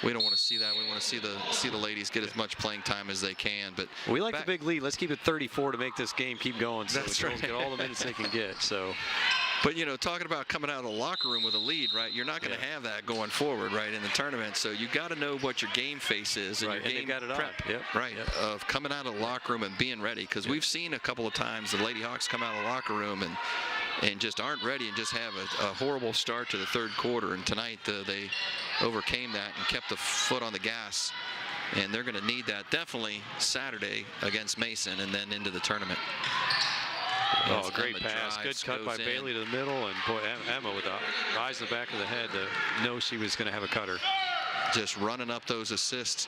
we don't want to see that. We want to see the ladies get as much playing time as they can. But we like the big lead. Let's keep it 34 to make this game keep going. So that's right. Get all the minutes they can get. So. But, you know, talking about coming out of the locker room with a lead, right, you're not going to have that going forward, right, in the tournament. So you got to know what your game face is and right. your game got it prep, on. Yep. right, yep. of coming out of the locker room and being ready. Because we've seen a couple of times the Lady Hawks come out of the locker room and just aren't ready and just have a horrible start to the third quarter. And tonight they overcame that and kept the foot on the gas. And they're going to need that definitely Saturday against Mason and then into the tournament. Oh, great pass. Good cut by Bailey to the middle. And, boy, Emma with the eyes in the back of the head to know she was going to have a cutter. Just running up those assists.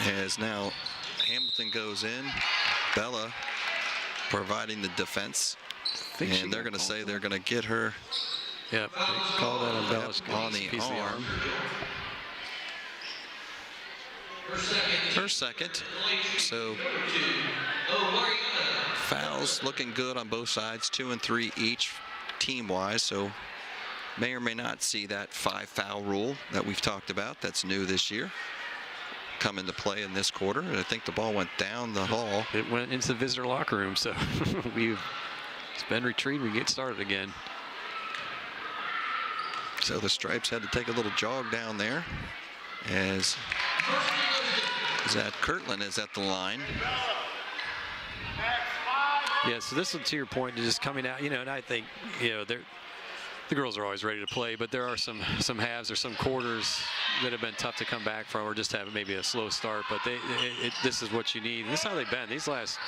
As now Hamilton goes in. Bella providing the defense. And they're going to say they're going to get her. Yep. Call that on Bella's on the arm. Her second. So fouls looking good on both sides, 2 and 3 each team-wise. So may or may not see that 5-foul rule that we've talked about. That's new this year. Come into play in this quarter. And I think the ball went down the hall. It went into the visitor locker room. So it's been retrieved. We get started again. So the Stripes had to take a little jog down there as Kirtland is at the line. Yeah, so this is to your point, just coming out, you know, and I think, you know, the girls are always ready to play, but there are some halves or some quarters that have been tough to come back from, or just have maybe a slow start. But this is what you need. This is how they've been. These last,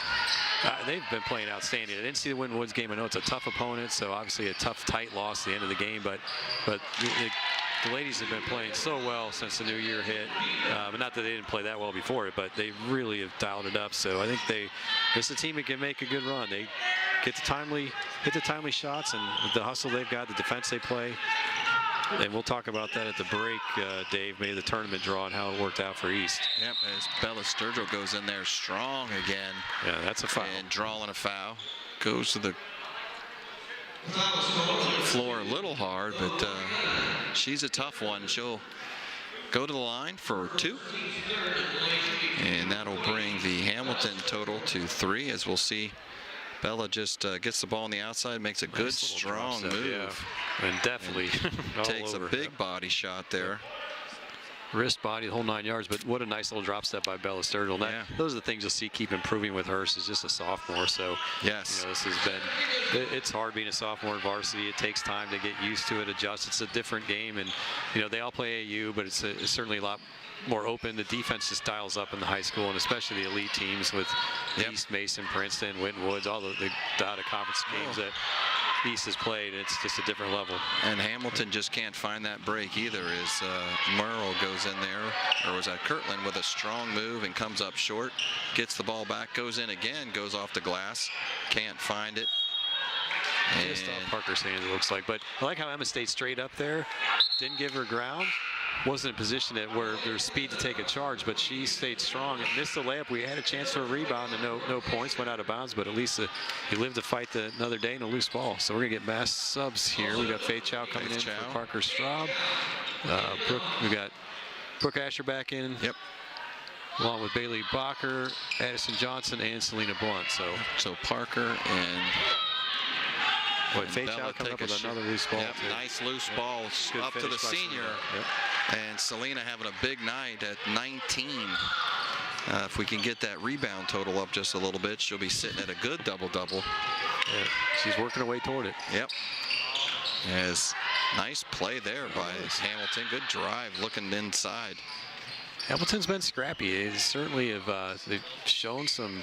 they've been playing outstanding. I didn't see the Winton Woods game. I know it's a tough opponent, so obviously a tough, tight loss at the end of the game. But the ladies have been playing so well since the new year hit. Not that they didn't play that well before it, but they really have dialed it up. So I think it's a team that can make a good run. They hit the timely shots, and with the hustle they've got, the defense they play. And we'll talk about that at the break, Dave, maybe the tournament draw and how it worked out for East. Yep, as Bella Sturgill goes in there strong again. Yeah, that's a foul. And drawing a foul. Goes to the floor a little hard, but she's a tough one. She'll go to the line for 2. And that'll bring the Hamilton total to 3, as we'll see. Bella just gets the ball on the outside, makes a good, strong move. Yeah. And definitely takes a big body shot there. Wrist, body, the whole 9 yards, but what a nice little drop step by Bella Sturgill. Those are the things you'll see keep improving with her. She's just a sophomore, so yes, you know, this has been, it's hard being a sophomore in varsity. It takes time to get used to it, adjust. It's a different game, and you know they all play AU, but it's certainly a lot more open. The defense just dials up in the high school, and especially the elite teams with East, Mason, Princeton, Winton Woods, all the out-of-conference games that East has played. It's just a different level. And Hamilton just can't find that break either, as Merle goes in there, or was that Kirtland, with a strong move and comes up short, gets the ball back, goes in again, goes off the glass, can't find it. Just off Parker's hands, it looks like. But I like how Emma stayed straight up there, didn't give her ground. Wasn't in a position where there's speed to take a charge, but she stayed strong and missed the layup. We had a chance for a rebound and no points, went out of bounds, but at least he lived to fight another day in a loose ball. So we're gonna get mass subs here. We got Faith Chow coming in for Parker Straub. We got Brooke Asher back in. Yep. Along with Bailey Bacher, Addison Johnson, and Selena Blunt. So Parker and Faith Chow coming up with another loose ball. Yep, nice loose ball up to the senior. Yep. And Selena having a big night at 19. If we can get that rebound total up just a little bit, she'll be sitting at a good double-double. Yeah, she's working her way toward it. Yep. As nice play there by Hamilton. Good drive looking inside. Hamilton's been scrappy. They certainly have they've shown some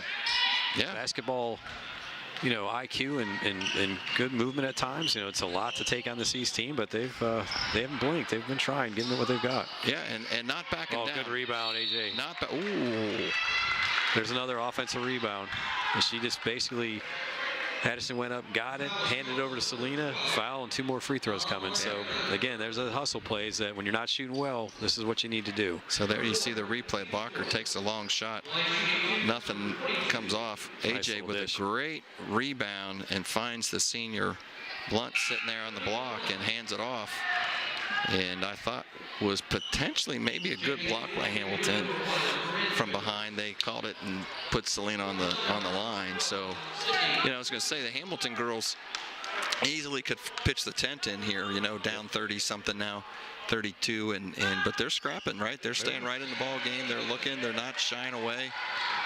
basketball, you know, IQ and good movement at times. You know, it's a lot to take on this East team, but they haven't blinked. They've been trying, giving it what they've got. Yeah, and not backing down. Good rebound, AJ. Ooh. There's another offensive rebound. And she just basically Addison went up, got it, handed it over to Selena, foul, and 2 more free throws coming. So, again, there's a hustle plays that when you're not shooting well, this is what you need to do. So there you see the replay. Blocker takes a long shot. Nothing comes off. AJ with a great rebound and finds the senior Blunt sitting there on the block and hands it off. And I thought was potentially maybe a good block by Hamilton from behind. They called it and put Selena on the line. So, I was going to say the Hamilton girls easily could pitch the tent in here, down 30 something now, 32, but they're scrapping, right? They're staying right in the ball game. They're looking, they're not shying away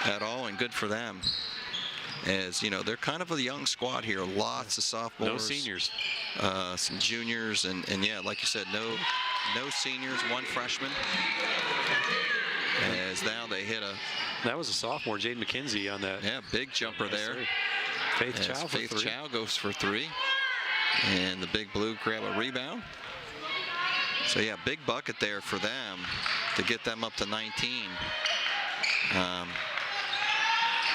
at all, and good for them. As they're kind of a young squad here. Lots of sophomores, no seniors, some juniors, and yeah, like you said, no seniors, 1 freshman. As now they hit that was a sophomore, Jade McKenzie, on that. Yeah, big jumper there. Faith Chow for 3. Faith Chow goes for 3, and the Big Blue grab a rebound. So yeah, big bucket there for them to get them up to 19.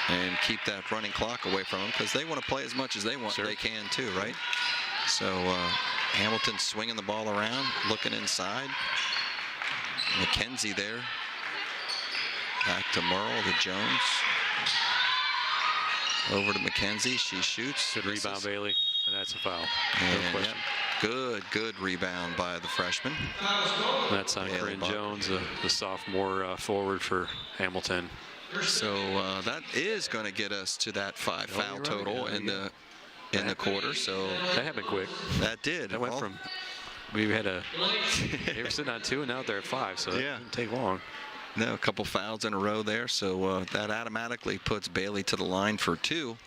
And keep that running clock away from them, because they want to play as much as they want. Sure. They can too, right? So Hamilton swinging the ball around, looking inside. McKenzie there. Back to Merle to Jones. Over to McKenzie. She shoots. Good rebound, Bailey, and that's a foul. And, no question. Good rebound by the freshman. That's on Corinne Jones, the sophomore forward for Hamilton. So that is going to get us to that 5 foul total in the quarter. So that happened quick. That did. That went from they were sitting on 2 and now they're at 5. So that didn't take long. No, a couple fouls in a row there. So that automatically puts Bailey to the line for 2.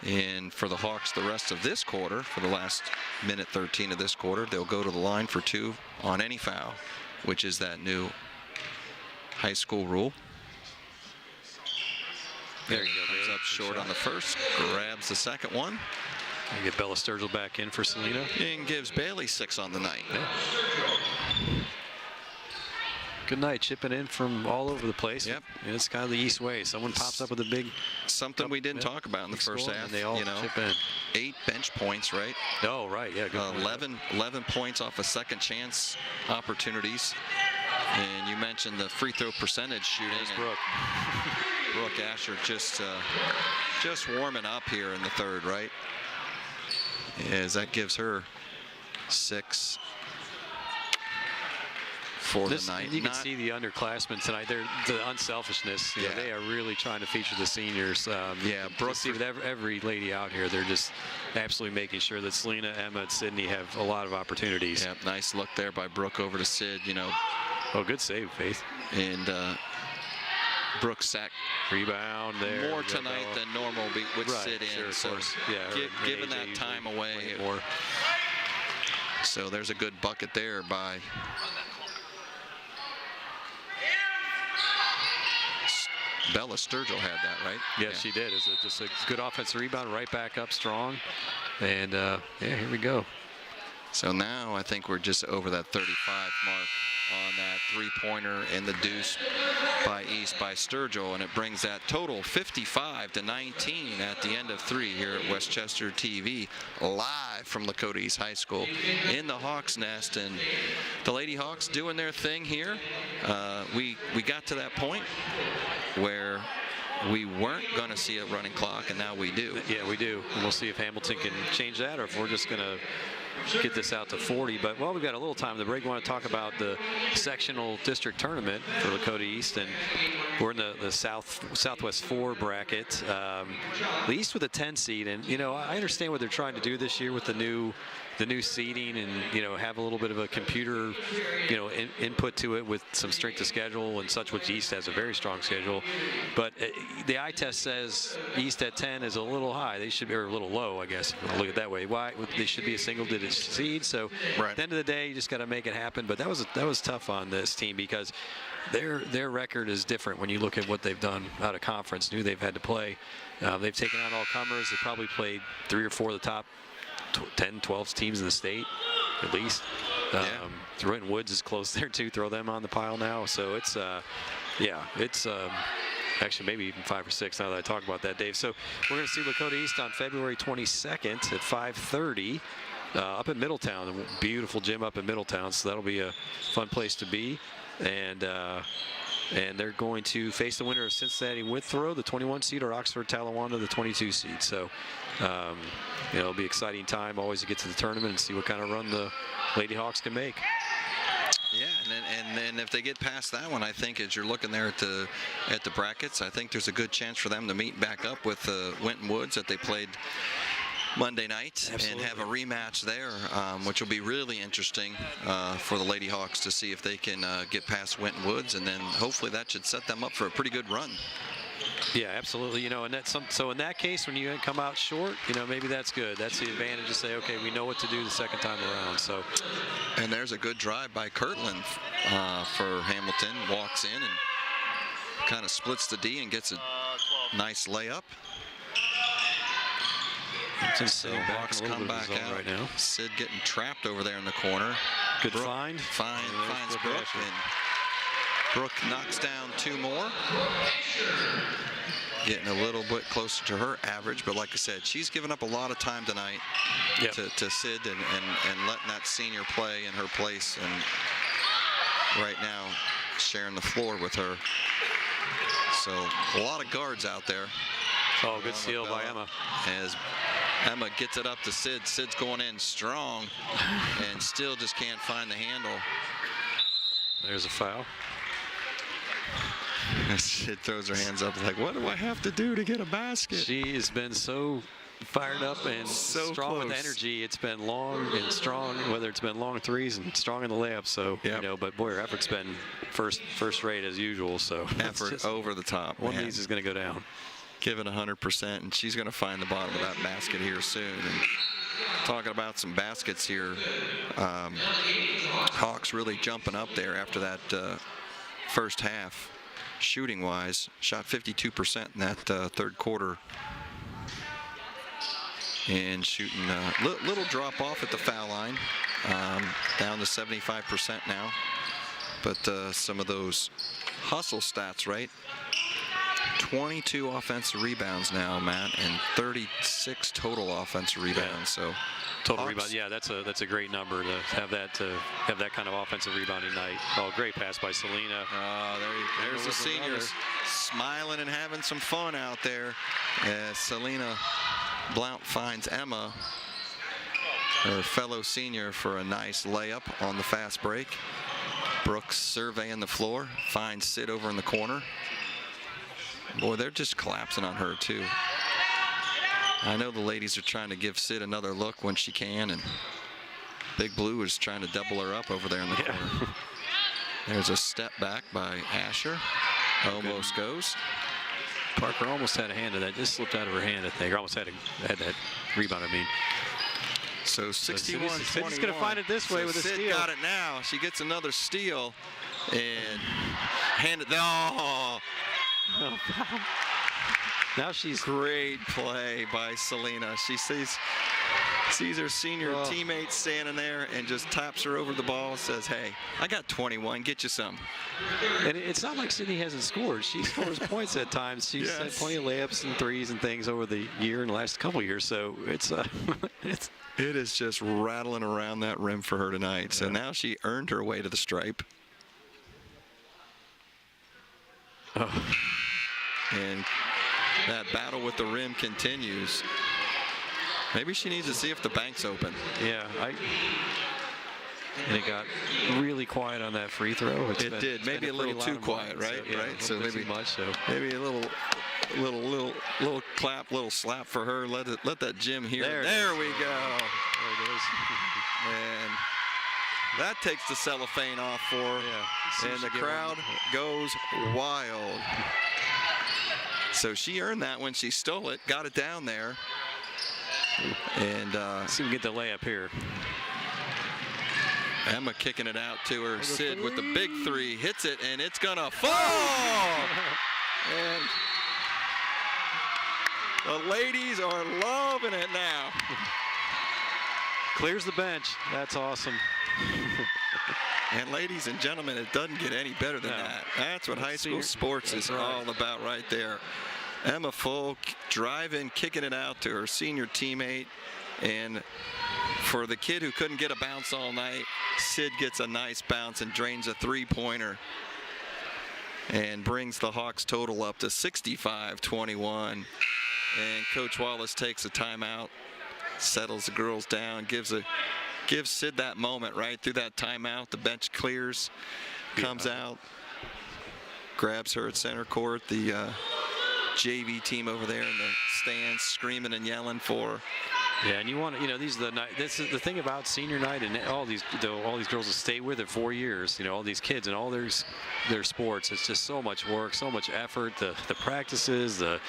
And for the Hawks, the rest of this quarter, for the last minute 13 of this quarter, they'll go to the line for 2 on any foul, which is that new high school rule. There you go. Comes up short on the first, grabs the second one. You get Bella Sturgill back in for Selena. And gives Bailey 6 on the night. Yeah. Good night, chipping in from all over the place. Yep. And it's kind of the East way. Someone pops up with a big... Something we didn't talk about in the first half. And they all chip in. 8 bench points, right? Oh, right. Yeah, good 11 points off of second chance opportunities. And you mentioned the free throw percentage shooting. Brooke Asher just warming up here in the third, right? As that gives her 6 for the night. You can see the underclassmen tonight. They're the unselfishness. You know, they are really trying to feature the seniors. Brooke, see with every lady out here, they're just absolutely making sure that Selena, Emma, and Sydney have a lot of opportunities. Yeah, nice look there by Brooke over to Sid. Oh, good save, Faith. And Brooke sack rebound there. More tonight than normal with Sid in. Sure, so given that time away. So there's a good bucket there by Bella Sturgill had that, right? Yes, she did. It's just a good offensive rebound, right back up strong. And, here we go. So now I think we're just over that 35 mark on that three-pointer and the deuce by East by Sturgill, and it brings that total 55-19 at the end of 3 here at Westchester TV, live from Lakota East High School in the Hawks Nest. And the Lady Hawks doing their thing here. We got to that point where we weren't going to see a running clock, and now we do. Yeah, we do. And we'll see if Hamilton can change that, or if we're just going to get this out to 40. But while we've got a little time in the break, we want to talk about the sectional district tournament for Lakota East, and we're in the Southwest 4 bracket. The East with a 10 seed, and I understand what they're trying to do this year with the new seeding, and have a little bit of a computer input to it with some strength of schedule and such, which East has a very strong schedule. But the eye test says East at 10 is a little high. They should be, or a little low, I guess, if you look at it that way. Why they should be a single-digit seed. So at the end of the day, you just got to make it happen. But that was tough on this team, because their record is different when you look at what they've done out of conference, who they've had to play. They've taken on all comers. They probably played 3 or 4 of the top 10, 12 teams in the state, at least. Throw-in Woods is close there too. Throw them on the pile now. So it's Actually, maybe even 5 or 6 now that I talk about that, Dave. So we're going to see Lakota East on February 22nd at 5:30 up in Middletown. A beautiful gym up in Middletown, so that'll be a fun place to be. And they're going to face the winner of Cincinnati Withrow, the 21 seed, or Oxford Talawanda, the 22 seed. So, it'll be an exciting time always to get to the tournament and see what kind of run the Lady Hawks can make. Yeah, and then if they get past that one, I think as you're looking there at the brackets, I think there's a good chance for them to meet back up with Winton Woods that they played Monday night. Absolutely. And have a rematch there, which will be really interesting for the Lady Hawks to see if they can get past Winton Woods, and then hopefully that should set them up for a pretty good run. Yeah, absolutely. And so in that case, when you come out short, maybe that's good. That's the advantage to say, okay, we know what to do the second time around. So, and there's a good drive by Kirtland for Hamilton. Walks in and kind of splits the D and gets a nice layup. So Hawks come back out right now. Sid getting trapped over there in the corner. Good find. Finds Brooke, and Brooke knocks down 2 more. Getting a little bit closer to her average, but like I said, she's given up a lot of time tonight to Sid and letting that senior play in her place, and right now sharing the floor with her. So a lot of guards out there. Oh, good steal by Emma. As Emma gets it up to Sid. Sid's going in strong and still just can't find the handle. There's a foul. Sid throws her hands up like, what do I have to do to get a basket? She has been so fired up and so strong close. with energy. It's been long and strong, whether it's been long threes and strong in the layup. So, but boy, her effort's been first rate as usual. So effort over the top. One of these is going to go down. Give it 100%, and she's going to find the bottom of that basket here soon. And talking about some baskets here, Hawks really jumping up there after that first half, shooting-wise. Shot 52% in that third quarter. And shooting a little drop off at the foul line, down to 75% now. But some of those hustle stats, right? 22 offensive rebounds now, Matt, and 36 total offensive rebounds. So total rebound, yeah, that's a great number to have that kind of offensive rebounding night. Oh, great pass by Selena. There's the seniors smiling and having some fun out there as Selena Blount finds Emma, her fellow senior, for a nice layup on the fast break. Brooks surveying the floor, finds Sid over in the corner. Boy, they're just collapsing on her, too. I know the ladies are trying to give Sid another look when she can, and Big Blue is trying to double her up over there in the corner. There's a step back by Asher. Almost goes. Parker almost had a hand in that. Just slipped out of her hand, I think. Or almost had that rebound, I mean. So 61-21. Sid's going to find it this way with a Sid steal. got it now. She gets another steal and hand it. Now she's great play by Selena. She sees her senior teammate standing there and just taps her over the ball and says, hey, I got 21, get you some. And it's not like Sydney hasn't scored. She scores points at times. She's had plenty of layups and threes and things over the year and the last couple of years. So it is just rattling around that rim for her tonight. So now she earned her way to the stripe. And that battle with the rim continues. Maybe she needs to see if the bank's open. Yeah, and it got really quiet on that free throw. It did. Maybe a little too quiet, right? So, right. So maybe too much. So maybe a little clap, little slap for her. Let that gym hear. There we go. There it is. And that takes the cellophane off for her. Yeah. And the crowd goes wild. So she earned that when she stole it, got it down there. And see if we can get the layup here. Emma kicking it out to her. Sid with the big three, hits it, and it's gonna fall. And the ladies are loving it now. Clears the bench. That's awesome. And ladies and gentlemen, it doesn't get any better than that. That's what high school sports is all about right there. Emma Folk driving, kicking it out to her senior teammate. And for the kid who couldn't get a bounce all night, Sid gets a nice bounce and drains a three-pointer and brings the Hawks total up to 65-21. And Coach Wallace takes a timeout, settles the girls down, gives Sid that moment right through that timeout. The bench clears, comes out, grabs her at center court. The JV team over there in the stands screaming and yelling for her. Yeah, and you want to, these are the night. This is the thing about senior night, and all these girls that stay with it 4 years. All these kids and all their sports. It's just so much work, so much effort. The practices, the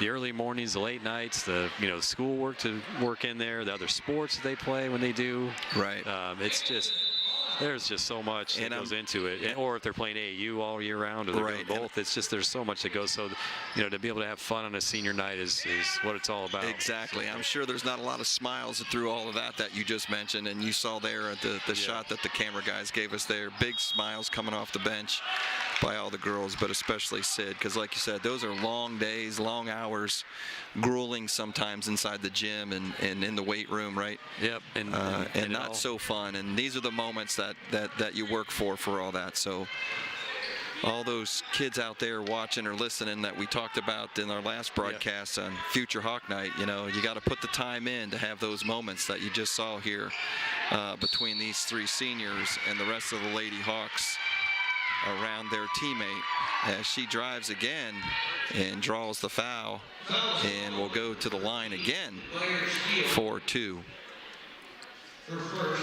early mornings, the late nights, the school work to work in there, the other sports they play when they do. Right. It's just. There's just so much that goes into it, or if they're playing AAU all year round, or they're doing both. It's just there's so much that goes. So, to be able to have fun on a senior night is what it's all about. Exactly. I'm sure there's not a lot of smiles through all of that you just mentioned, and you saw there at the shot that the camera guys gave us there. Big smiles coming off the bench by all the girls, but especially Sid, because like you said, those are long days, long hours, grueling sometimes inside the gym and in the weight room, right? Yep. And not so fun. And these are the moments that you work for all that. So all those kids out there watching or listening that we talked about in our last broadcast on Future Hawk Night, you got to put the time in to have those moments that you just saw here between these three seniors and the rest of the Lady Hawks around their teammate as she drives again and draws the foul and will go to the line again for two. Her first,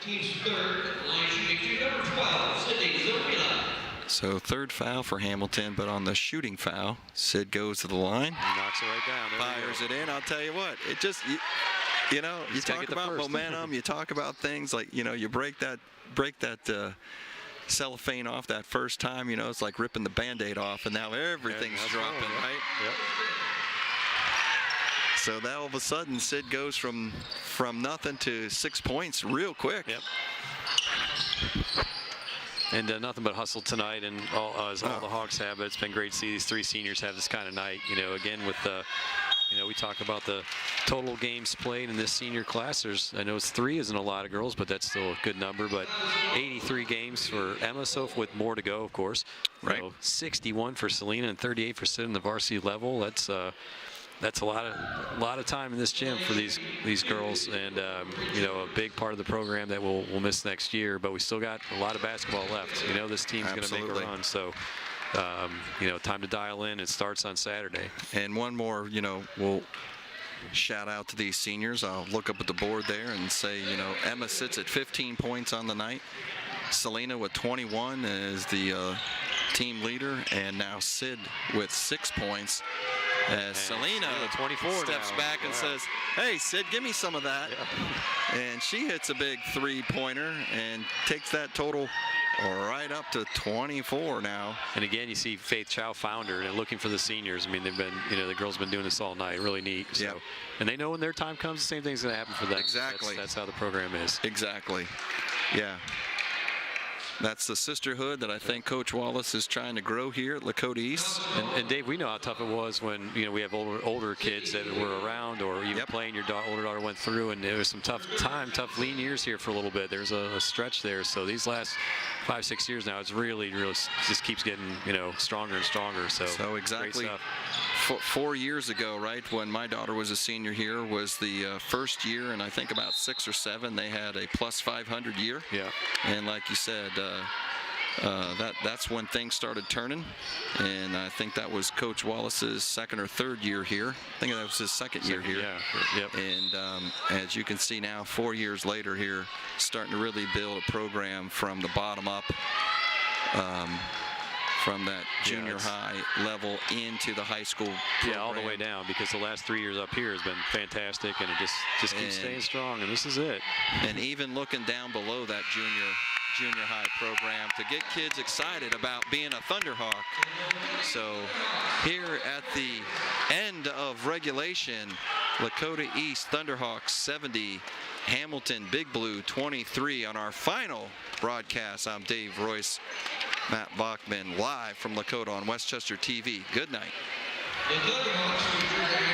team's third, at the line shooting two, number 12, Sydney Zovila. So third foul for Hamilton, but on the shooting foul, Sid goes to the line. He knocks it right down. Fires it in. I'll tell you what, it just, you talk about momentum, you talk about things like, you break that cellophane off that first time, it's like ripping the Band-Aid off, and now everything's dropping, right? Yep. So now all of a sudden, Sid goes from nothing to 6 points real quick. Yep. And nothing but hustle tonight, and as all the Hawks have. But it's been great to see these three seniors have this kind of night. Again with the. We talk about the total games played in this senior class. I know it's 3 isn't a lot of girls, but that's still a good number. But 83 games for Emma, so with more to go, of course. Right. 61 for Selena and 38 for Sid in the varsity level. That's a lot of time in this gym for these girls, and a big part of the program that we'll miss next year. But we still got a lot of basketball left. This team's going to make a run. So. Time to dial in. It starts on Saturday. And one more, we'll shout out to these seniors. I'll look up at the board there and say, Emma sits at 15 points on the night. Selena with 21 is the team leader, and now Sid with 6 points. As Selena 24 steps back and says, "Hey, Sid, give me some of that." Yeah. And she hits a big three-pointer and takes that total right up to 24 now. And again, you see Faith Chow found her and looking for the seniors. I mean, they've been, the girls have been doing this all night. Really neat. So, yep. And they know when their time comes, the same thing's going to happen for them. Exactly. That's how the program is. Exactly. Yeah. That's the sisterhood that I think Coach Wallace is trying to grow here at Lakota East. And Dave, we know how tough it was when we have older kids that were around, or even playing. Your older daughter went through, and there was some tough lean years here for a little bit. There's a stretch there. So these last 5-6 years now, it's really just keeps getting stronger and stronger. So exactly. Great stuff. 4 years ago, right, when my daughter was a senior here, was the first year, and I think about 6 or 7, they had a plus 500 year. Yeah. And like you said, that's when things started turning, and I think that was Coach Wallace's second or third year here. I think that was his second year here. Yeah. Yep. And as you can see now, 4 years later here, starting to really build a program from the bottom up. From that junior high level into the high school program. Yeah, all the way down, because the last 3 years up here has been fantastic, and it just keeps staying strong, and this is it. And even looking down below that junior high program to get kids excited about being a Thunderhawk. So here at the end of regulation, Lakota East Thunderhawks 70, Hamilton Big Blue 23 on our final broadcast. I'm Dave Royce, Matt Bachman, live from Lakota on Westchester TV. Good night. The Thunderhawks return.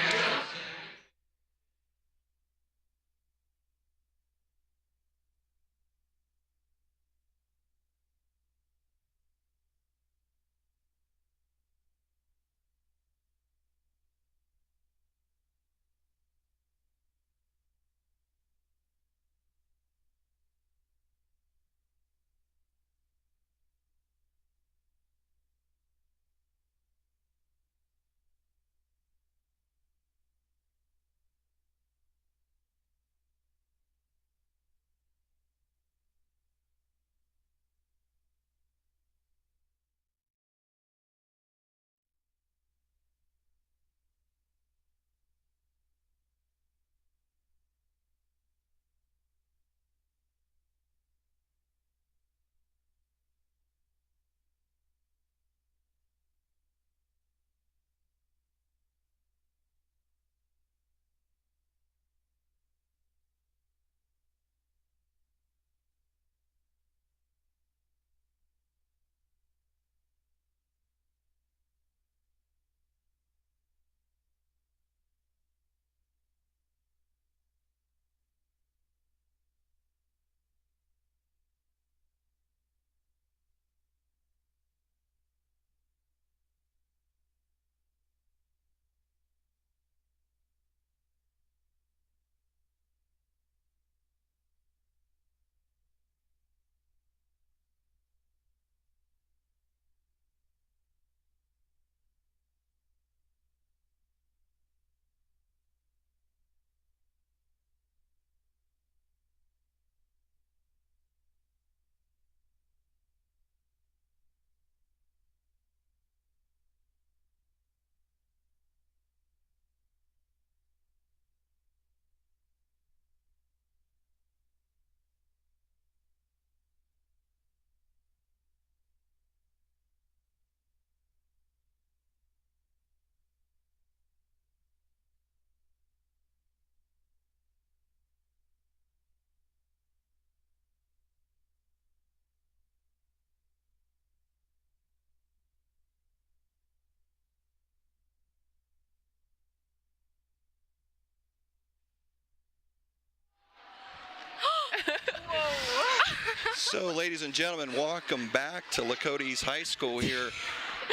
So, ladies and gentlemen, welcome back to Lakota East High School here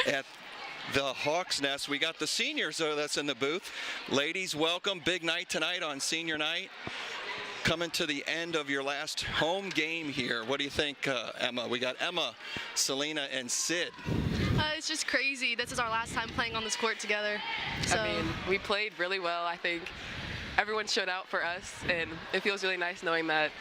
at the Hawks Nest. We got the seniors that's in the booth. Ladies, welcome. Big night tonight on senior night. Coming to the end of your last home game here. What do you think, Emma? We got Emma, Selena, and Sid. It's just crazy. This is our last time playing on this court together. So. I mean, we played really well. I think everyone showed out for us, and it feels really nice knowing that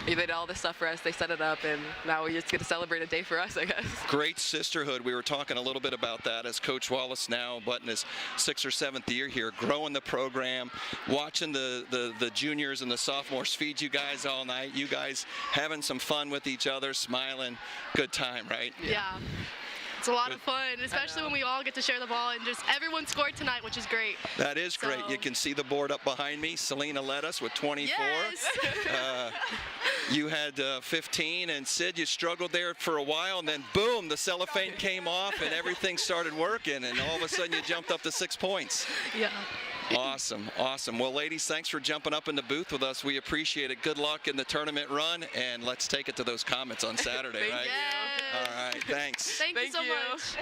they did all this stuff for us. They set it up, and now we just get to celebrate a day for us, I guess. Great sisterhood. We were talking a little bit about that as Coach Wallace now, but in his 6th or 7th year here, growing the program, watching the juniors and the sophomores feed you guys all night. You guys having some fun with each other, smiling. Good time, right? Yeah. It's a lot of fun, especially when we all get to share the ball, and just everyone scored tonight, which is great. That is great. You can see the board up behind me. Selena led us with 24. Yes. You had 15, and Sid, you struggled there for a while, and then boom, the cellophane came off, and everything started working, and all of a sudden you jumped up to 6 points. Yeah. Awesome, awesome. Well, ladies, thanks for jumping up in the booth with us. We appreciate it. Good luck in the tournament run, and let's take it to those comments on Saturday, right? Yes. All right, thanks. Thank you so much.